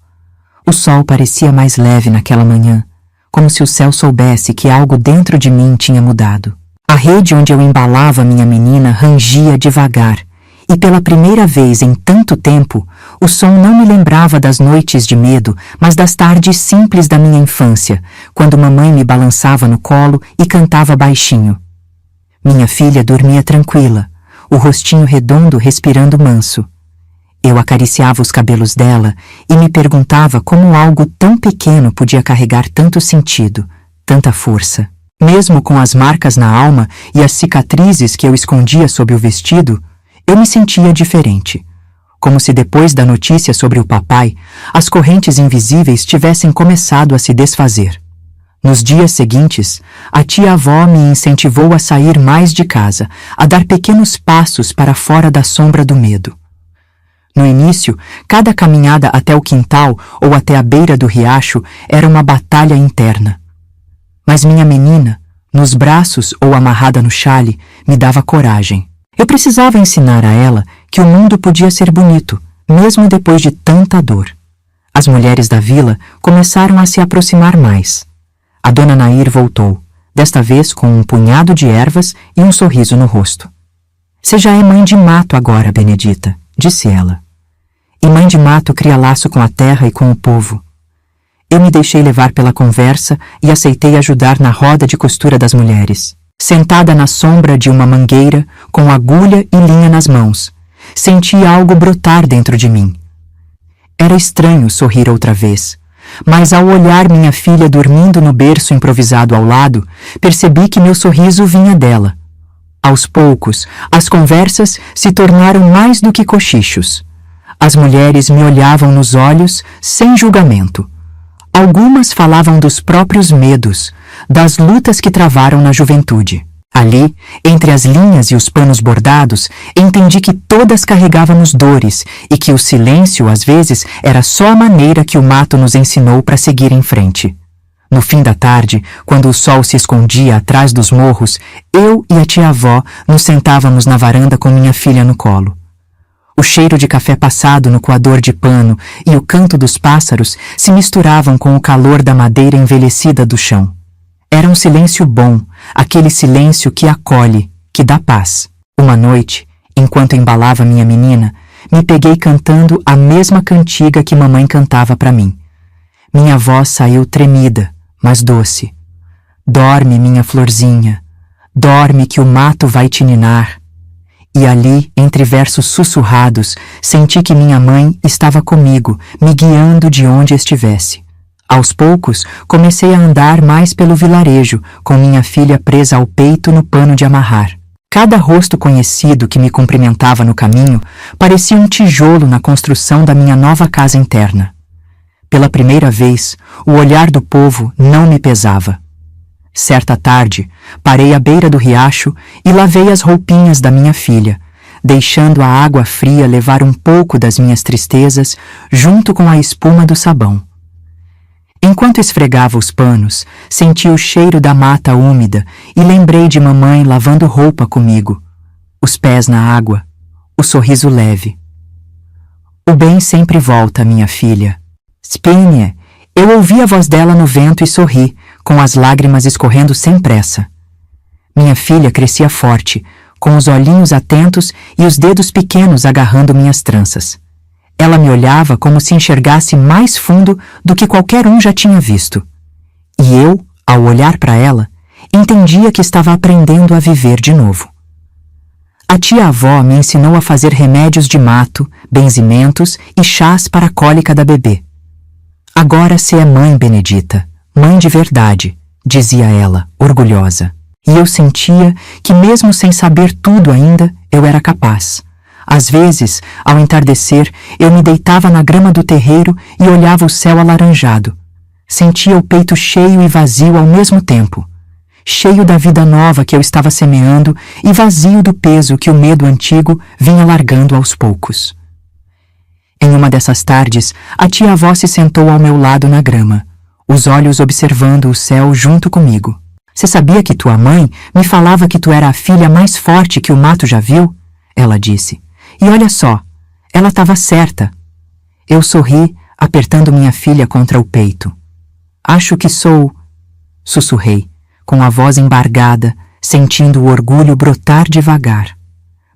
O sol parecia mais leve naquela manhã, como se o céu soubesse que algo dentro de mim tinha mudado. A rede onde eu embalava minha menina rangia devagar, e pela primeira vez em tanto tempo, o som não me lembrava das noites de medo, mas das tardes simples da minha infância, quando mamãe me balançava no colo e cantava baixinho. Minha filha dormia tranquila, o rostinho redondo respirando manso. Eu acariciava os cabelos dela e me perguntava como algo tão pequeno podia carregar tanto sentido, tanta força. Mesmo com as marcas na alma e as cicatrizes que eu escondia sob o vestido, eu me sentia diferente, como se depois da notícia sobre o papai, as correntes invisíveis tivessem começado a se desfazer. Nos dias seguintes, a tia-avó me incentivou a sair mais de casa, a dar pequenos passos para fora da sombra do medo. No início, cada caminhada até o quintal ou até a beira do riacho era uma batalha interna. Mas minha menina, nos braços ou amarrada no chale, me dava coragem. Eu precisava ensinar a ela que o mundo podia ser bonito, mesmo depois de tanta dor. As mulheres da vila começaram a se aproximar mais. A dona Nair voltou, desta vez com um punhado de ervas e um sorriso no rosto. Você já é mãe de mato agora, Benedita, disse ela. E mãe de mato cria laço com a terra e com o povo. Eu me deixei levar pela conversa e aceitei ajudar na roda de costura das mulheres. Sentada na sombra de uma mangueira, com agulha e linha nas mãos, senti algo brotar dentro de mim. Era estranho sorrir outra vez, mas ao olhar minha filha dormindo no berço improvisado ao lado, percebi que meu sorriso vinha dela. Aos poucos, as conversas se tornaram mais do que cochichos. As mulheres me olhavam nos olhos sem julgamento. Algumas falavam dos próprios medos, das lutas que travaram na juventude. Ali, entre as linhas e os panos bordados, entendi que todas carregávamos dores e que o silêncio, às vezes, era só a maneira que o mato nos ensinou para seguir em frente. No fim da tarde, quando o sol se escondia atrás dos morros, eu e a tia-avó nos sentávamos na varanda com minha filha no colo. O cheiro de café passado no coador de pano e o canto dos pássaros se misturavam com o calor da madeira envelhecida do chão. Era um silêncio bom, aquele silêncio que acolhe, que dá paz. Uma noite, enquanto embalava minha menina, me peguei cantando a mesma cantiga que mamãe cantava para mim. Minha voz saiu tremida, mas doce. Dorme, minha florzinha, dorme que o mato vai te ninar. E ali, entre versos sussurrados, senti que minha mãe estava comigo, me guiando de onde estivesse. Aos poucos, comecei a andar mais pelo vilarejo, com minha filha presa ao peito no pano de amarrar. Cada rosto conhecido que me cumprimentava no caminho parecia um tijolo na construção da minha nova casa interna. Pela primeira vez, o olhar do povo não me pesava. Certa tarde, parei à beira do riacho e lavei as roupinhas da minha filha, deixando a água fria levar um pouco das minhas tristezas junto com a espuma do sabão. Enquanto esfregava os panos, senti o cheiro da mata úmida e lembrei de mamãe lavando roupa comigo, os pés na água, o sorriso leve. O bem sempre volta, minha filha. Spinnie, eu ouvi a voz dela no vento e sorri, com as lágrimas escorrendo sem pressa. Minha filha crescia forte, com os olhinhos atentos e os dedos pequenos agarrando minhas tranças. Ela me olhava como se enxergasse mais fundo do que qualquer um já tinha visto. E eu, ao olhar para ela, entendia que estava aprendendo a viver de novo. A tia-avó me ensinou a fazer remédios de mato, benzimentos e chás para a cólica da bebê. Agora você é mãe, Benedita, mãe de verdade, dizia ela, orgulhosa. E eu sentia que mesmo sem saber tudo ainda, eu era capaz. Às vezes, ao entardecer, eu me deitava na grama do terreiro e olhava o céu alaranjado. Sentia o peito cheio e vazio ao mesmo tempo. Cheio da vida nova que eu estava semeando e vazio do peso que o medo antigo vinha largando aos poucos. Em uma dessas tardes, a tia-avó se sentou ao meu lado na grama, os olhos observando o céu junto comigo. Você sabia que tua mãe me falava que tu era a filha mais forte que o mato já viu? Ela disse. E olha só, ela estava certa. Eu sorri, apertando minha filha contra o peito. Acho que sou... Sussurrei, com a voz embargada, sentindo o orgulho brotar devagar.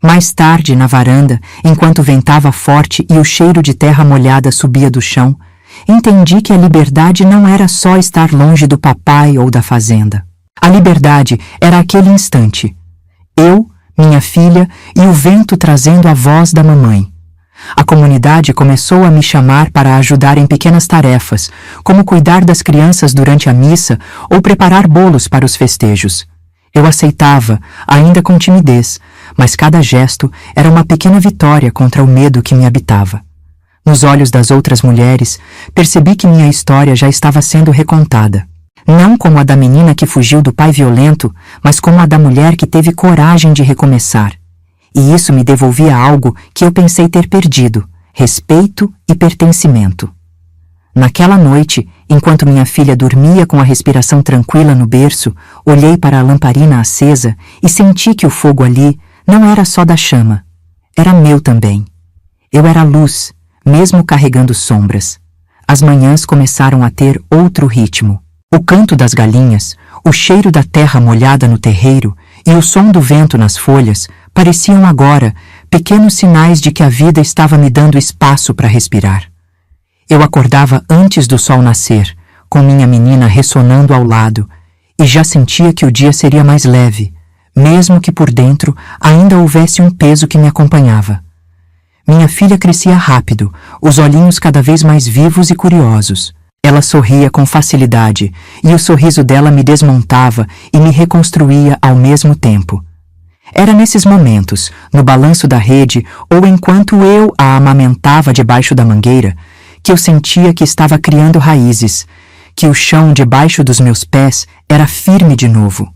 Mais tarde, na varanda, enquanto ventava forte e o cheiro de terra molhada subia do chão, entendi que a liberdade não era só estar longe do papai ou da fazenda. A liberdade era aquele instante. Eu, minha filha e o vento trazendo a voz da mamãe. A comunidade começou a me chamar para ajudar em pequenas tarefas, como cuidar das crianças durante a missa ou preparar bolos para os festejos. Eu aceitava, ainda com timidez, mas cada gesto era uma pequena vitória contra o medo que me habitava. Nos olhos das outras mulheres, percebi que minha história já estava sendo recontada. Não como a da menina que fugiu do pai violento, mas como a da mulher que teve coragem de recomeçar. E isso me devolvia algo que eu pensei ter perdido, respeito e pertencimento. Naquela noite, enquanto minha filha dormia com a respiração tranquila no berço, olhei para a lamparina acesa e senti que o fogo ali não era só da chama, era meu também. Eu era luz, mesmo carregando sombras. As manhãs começaram a ter outro ritmo. O canto das galinhas, o cheiro da terra molhada no terreiro e o som do vento nas folhas pareciam agora pequenos sinais de que a vida estava me dando espaço para respirar. Eu acordava antes do sol nascer, com minha menina ressonando ao lado, e já sentia que o dia seria mais leve, mesmo que por dentro ainda houvesse um peso que me acompanhava. Minha filha crescia rápido, os olhinhos cada vez mais vivos e curiosos. Ela sorria com facilidade, e o sorriso dela me desmontava e me reconstruía ao mesmo tempo. Era nesses momentos, no balanço da rede ou enquanto eu a amamentava debaixo da mangueira, que eu sentia que estava criando raízes, que o chão debaixo dos meus pés era firme de novo.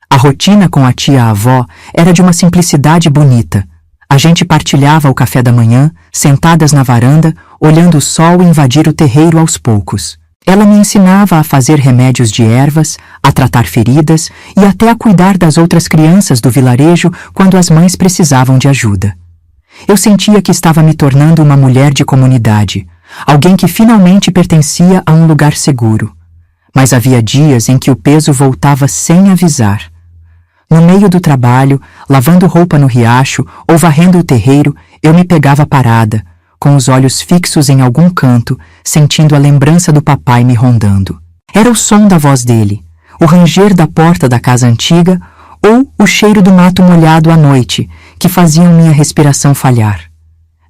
A rotina com a tia-avó era de uma simplicidade bonita. A gente partilhava o café da manhã, sentadas na varanda, olhando o sol invadir o terreiro aos poucos. Ela me ensinava a fazer remédios de ervas, a tratar feridas e até a cuidar das outras crianças do vilarejo quando as mães precisavam de ajuda. Eu sentia que estava me tornando uma mulher de comunidade, alguém que finalmente pertencia a um lugar seguro. Mas havia dias em que o peso voltava sem avisar. No meio do trabalho, lavando roupa no riacho ou varrendo o terreiro, eu me pegava parada, com os olhos fixos em algum canto, sentindo a lembrança do papai me rondando. Era o som da voz dele, o ranger da porta da casa antiga ou o cheiro do mato molhado à noite, que faziam minha respiração falhar.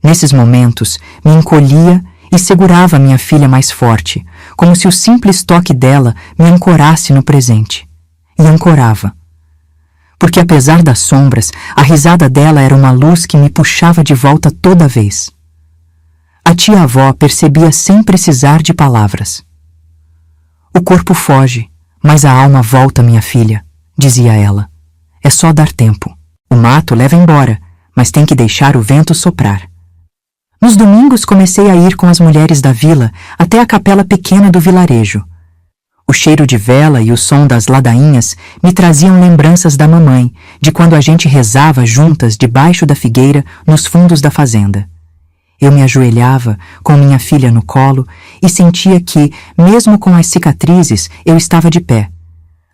Nesses momentos, me encolhia e segurava minha filha mais forte, como se o simples toque dela me ancorasse no presente. E ancorava. Porque apesar das sombras, a risada dela era uma luz que me puxava de volta toda vez. A tia-avó percebia sem precisar de palavras. O corpo foge, Mas a alma volta, minha filha, dizia ela. É só dar tempo. O mato leva embora, mas tem que deixar o vento soprar. Nos domingos comecei a ir com as mulheres da vila até a capela pequena do vilarejo. O cheiro de vela e o som das ladainhas me traziam lembranças da mamãe, de quando a gente rezava juntas debaixo da figueira nos fundos da fazenda. Eu me ajoelhava com minha filha no colo e sentia que, mesmo com as cicatrizes, eu estava de pé.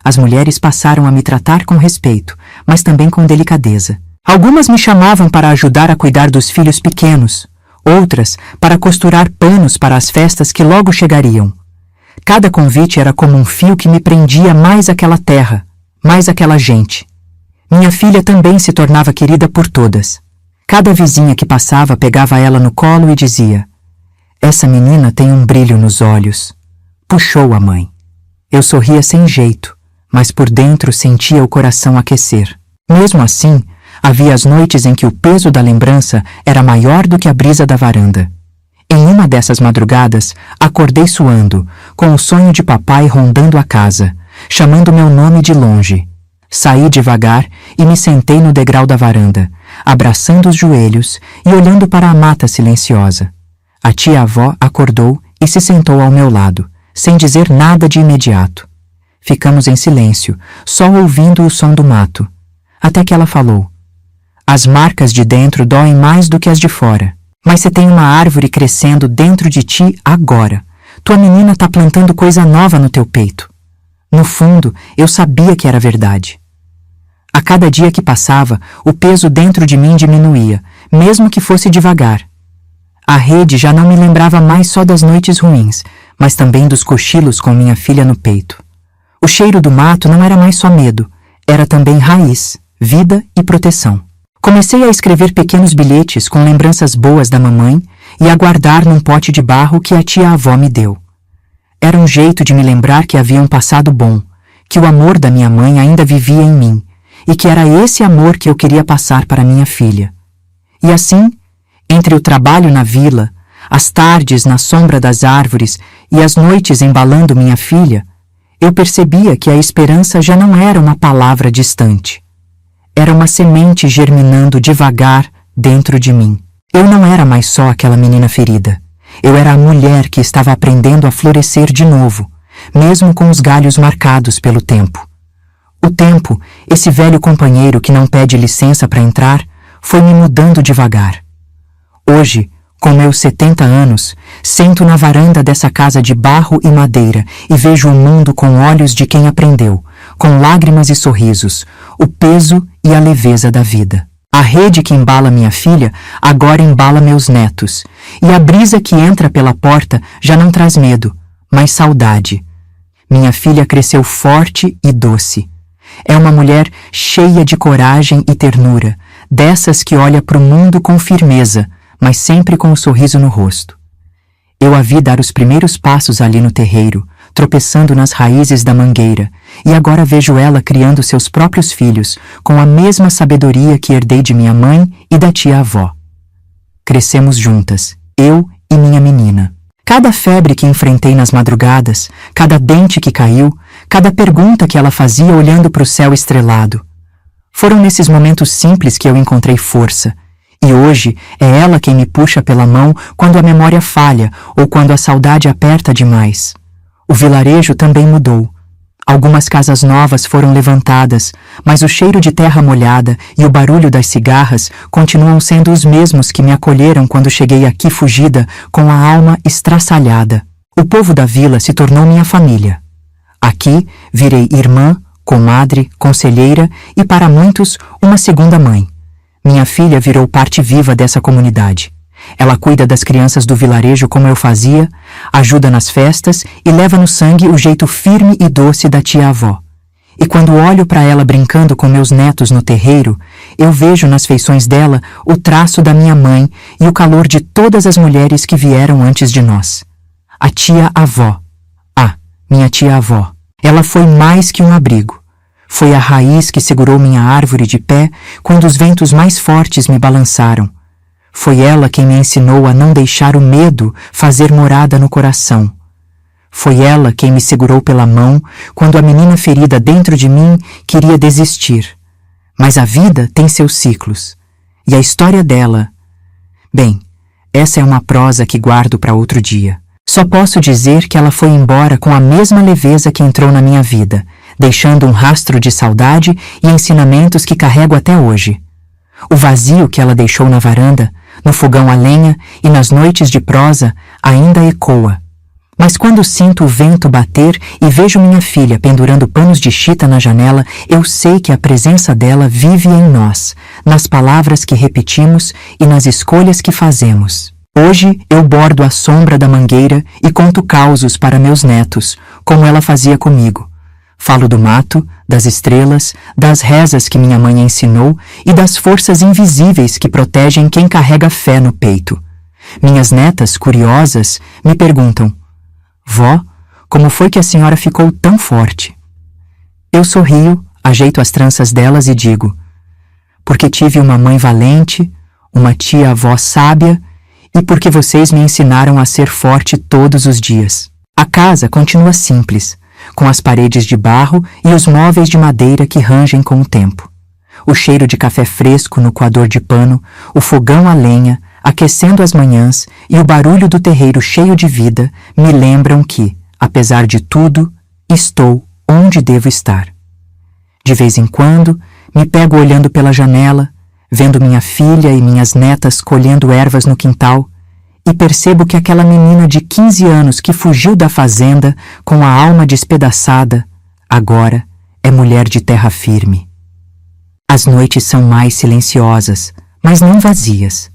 As mulheres passaram a me tratar com respeito, mas também com delicadeza. Algumas me chamavam para ajudar a cuidar dos filhos pequenos, outras para costurar panos para as festas que logo chegariam. Cada convite era como um fio que me prendia mais àquela terra, mais àquela gente. Minha filha também se tornava querida por todas. Cada vizinha que passava pegava ela no colo e dizia: "Essa menina tem um brilho nos olhos." Puxou a mãe. Eu sorria sem jeito, mas por dentro sentia o coração aquecer. Mesmo assim, havia as noites em que o peso da lembrança era maior do que a brisa da varanda. Em uma dessas madrugadas, acordei suando, com o sonho de papai rondando a casa, chamando meu nome de longe. Saí devagar e me sentei no degrau da varanda, abraçando os joelhos e olhando para a mata silenciosa. A tia-avó acordou e se sentou ao meu lado, sem dizer nada de imediato. Ficamos em silêncio, só ouvindo o som do mato, até que ela falou: "As marcas de dentro doem mais do que as de fora. Mas você tem uma árvore crescendo dentro de ti agora. Tua menina está plantando coisa nova no teu peito." No fundo, eu sabia que era verdade. A cada dia que passava, o peso dentro de mim diminuía, mesmo que fosse devagar. A rede já não me lembrava mais só das noites ruins, mas também dos cochilos com minha filha no peito. O cheiro do mato não era mais só medo, era também raiz, vida e proteção. Comecei a escrever pequenos bilhetes com lembranças boas da mamãe e a guardar num pote de barro que a tia-avó me deu. Era um jeito de me lembrar que havia um passado bom, que o amor da minha mãe ainda vivia em mim e que era esse amor que eu queria passar para minha filha. E assim, entre o trabalho na vila, as tardes na sombra das árvores e as noites embalando minha filha, eu percebia que a esperança já não era uma palavra distante. Era uma semente germinando devagar dentro de mim. Eu não era mais só aquela menina ferida. Eu era a mulher que estava aprendendo a florescer de novo, mesmo com os galhos marcados pelo tempo. O tempo, esse velho companheiro que não pede licença para entrar, foi me mudando devagar. Hoje, com meus 70 anos, sento na varanda dessa casa de barro e madeira e vejo o mundo com olhos de quem aprendeu, com lágrimas e sorrisos, o peso e a leveza da vida. A rede que embala minha filha agora embala meus netos, e a brisa que entra pela porta já não traz medo, mas saudade. Minha filha cresceu forte e doce. É uma mulher cheia de coragem e ternura, dessas que olha para o mundo com firmeza, mas sempre com um sorriso no rosto. Eu a vi dar os primeiros passos ali no terreiro, tropeçando nas raízes da mangueira, e agora vejo ela criando seus próprios filhos, com a mesma sabedoria que herdei de minha mãe e da tia-avó. Crescemos juntas, eu e minha menina. Cada febre que enfrentei nas madrugadas, cada dente que caiu, cada pergunta que ela fazia olhando para o céu estrelado. Foram nesses momentos simples que eu encontrei força, e hoje é ela quem me puxa pela mão quando a memória falha ou quando a saudade aperta demais. O vilarejo também mudou. Algumas casas novas foram levantadas, mas o cheiro de terra molhada e o barulho das cigarras continuam sendo os mesmos que me acolheram quando cheguei aqui fugida com a alma estraçalhada. O povo da vila se tornou minha família. Aqui virei irmã, comadre, conselheira e, para muitos, uma segunda mãe. Minha filha virou parte viva dessa comunidade. Ela cuida das crianças do vilarejo como eu fazia, ajuda nas festas e leva no sangue o jeito firme e doce da tia-avó. E quando olho para ela brincando com meus netos no terreiro, eu vejo nas feições dela o traço da minha mãe e o calor de todas as mulheres que vieram antes de nós. A tia-avó. Minha tia-avó. Ela foi mais que um abrigo. Foi a raiz que segurou minha árvore de pé quando os ventos mais fortes me balançaram. Foi ela quem me ensinou a não deixar o medo fazer morada no coração. Foi ela quem me segurou pela mão quando a menina ferida dentro de mim queria desistir. Mas a vida tem seus ciclos. E a história dela... Bem, essa é uma prosa que guardo para outro dia. Só posso dizer que ela foi embora com a mesma leveza que entrou na minha vida, deixando um rastro de saudade e ensinamentos que carrego até hoje. O vazio que ela deixou na varanda, no fogão a lenha e nas noites de prosa ainda ecoa. Mas quando sinto o vento bater e vejo minha filha pendurando panos de chita na janela, eu sei que a presença dela vive em nós, nas palavras que repetimos e nas escolhas que fazemos. Hoje eu bordo a sombra da mangueira e conto causos para meus netos, como ela fazia comigo. Falo do mato, das estrelas, das rezas que minha mãe ensinou e das forças invisíveis que protegem quem carrega fé no peito. Minhas netas, curiosas, me perguntam: Vó, como foi que a senhora ficou tão forte? Eu sorrio, ajeito as tranças delas e digo: porque tive uma mãe valente, uma tia-avó sábia e porque vocês me ensinaram a ser forte todos os dias. A casa continua simples, com as paredes de barro e os móveis de madeira que rangem com o tempo. O cheiro de café fresco no coador de pano, o fogão a lenha, aquecendo as manhãs e o barulho do terreiro cheio de vida me lembram que, apesar de tudo, estou onde devo estar. De vez em quando, me pego olhando pela janela, vendo minha filha e minhas netas colhendo ervas no quintal, e percebo que aquela menina de 15 anos que fugiu da fazenda com a alma despedaçada, agora é mulher de terra firme. As noites são mais silenciosas, mas não vazias.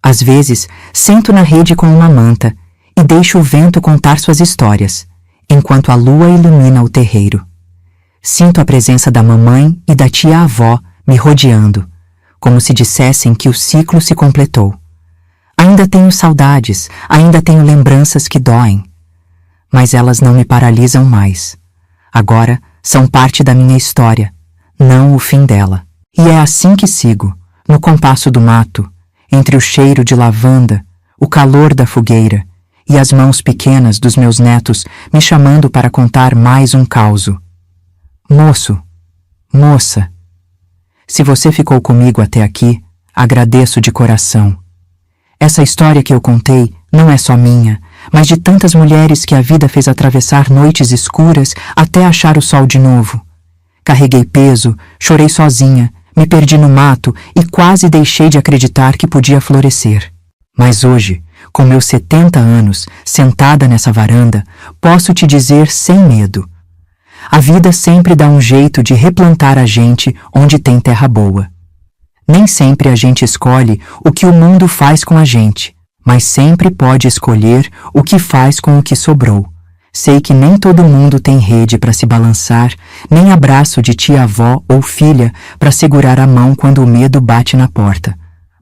Às vezes, sento na rede com uma manta e deixo o vento contar suas histórias, enquanto a lua ilumina o terreiro. Sinto a presença da mamãe e da tia-avó me rodeando, como se dissessem que o ciclo se completou. Ainda tenho saudades, ainda tenho lembranças que doem, mas elas não me paralisam mais. Agora são parte da minha história, não o fim dela. E é assim que sigo, no compasso do mato, entre o cheiro de lavanda, o calor da fogueira e as mãos pequenas dos meus netos me chamando para contar mais um causo. Moço, moça, se você ficou comigo até aqui, agradeço de coração. Essa história que eu contei não é só minha, mas de tantas mulheres que a vida fez atravessar noites escuras até achar o sol de novo. Carreguei peso, chorei sozinha, me perdi no mato e quase deixei de acreditar que podia florescer. Mas hoje, com meus 70 anos, sentada nessa varanda, posso te dizer sem medo: a vida sempre dá um jeito de replantar a gente onde tem terra boa. Nem sempre a gente escolhe o que o mundo faz com a gente, mas sempre pode escolher o que faz com o que sobrou. Sei que nem todo mundo tem rede para se balançar, nem abraço de tia-avó ou filha para segurar a mão quando o medo bate na porta.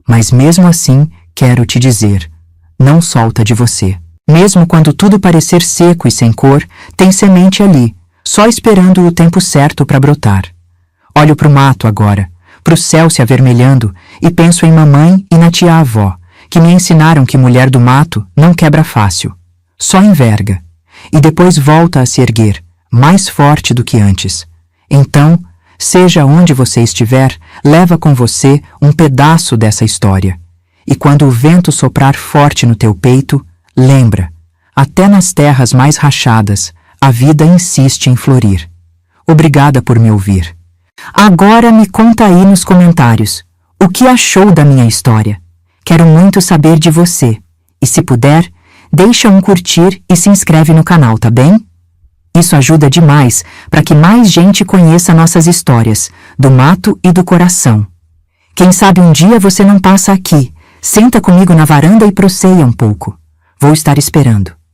Mas mesmo assim, quero te dizer, não solta de você. Mesmo quando tudo parecer seco e sem cor, tem semente ali, só esperando o tempo certo para brotar. Olho pro mato agora, pro céu se avermelhando, e penso em mamãe e na tia-avó, que me ensinaram que mulher do mato não quebra fácil, só enverga. E depois volta a se erguer, mais forte do que antes. Então, seja onde você estiver, leva com você um pedaço dessa história. E quando o vento soprar forte no teu peito, lembra, até nas terras mais rachadas, a vida insiste em florir. Obrigada por me ouvir. Agora me conta aí nos comentários, o que achou da minha história? Quero muito saber de você. E se puder, deixa um curtir e se inscreve no canal, tá bem? Isso ajuda demais para que mais gente conheça nossas histórias, do mato e do coração. Quem sabe um dia você não passa aqui, senta comigo na varanda e proseia um pouco. Vou estar esperando.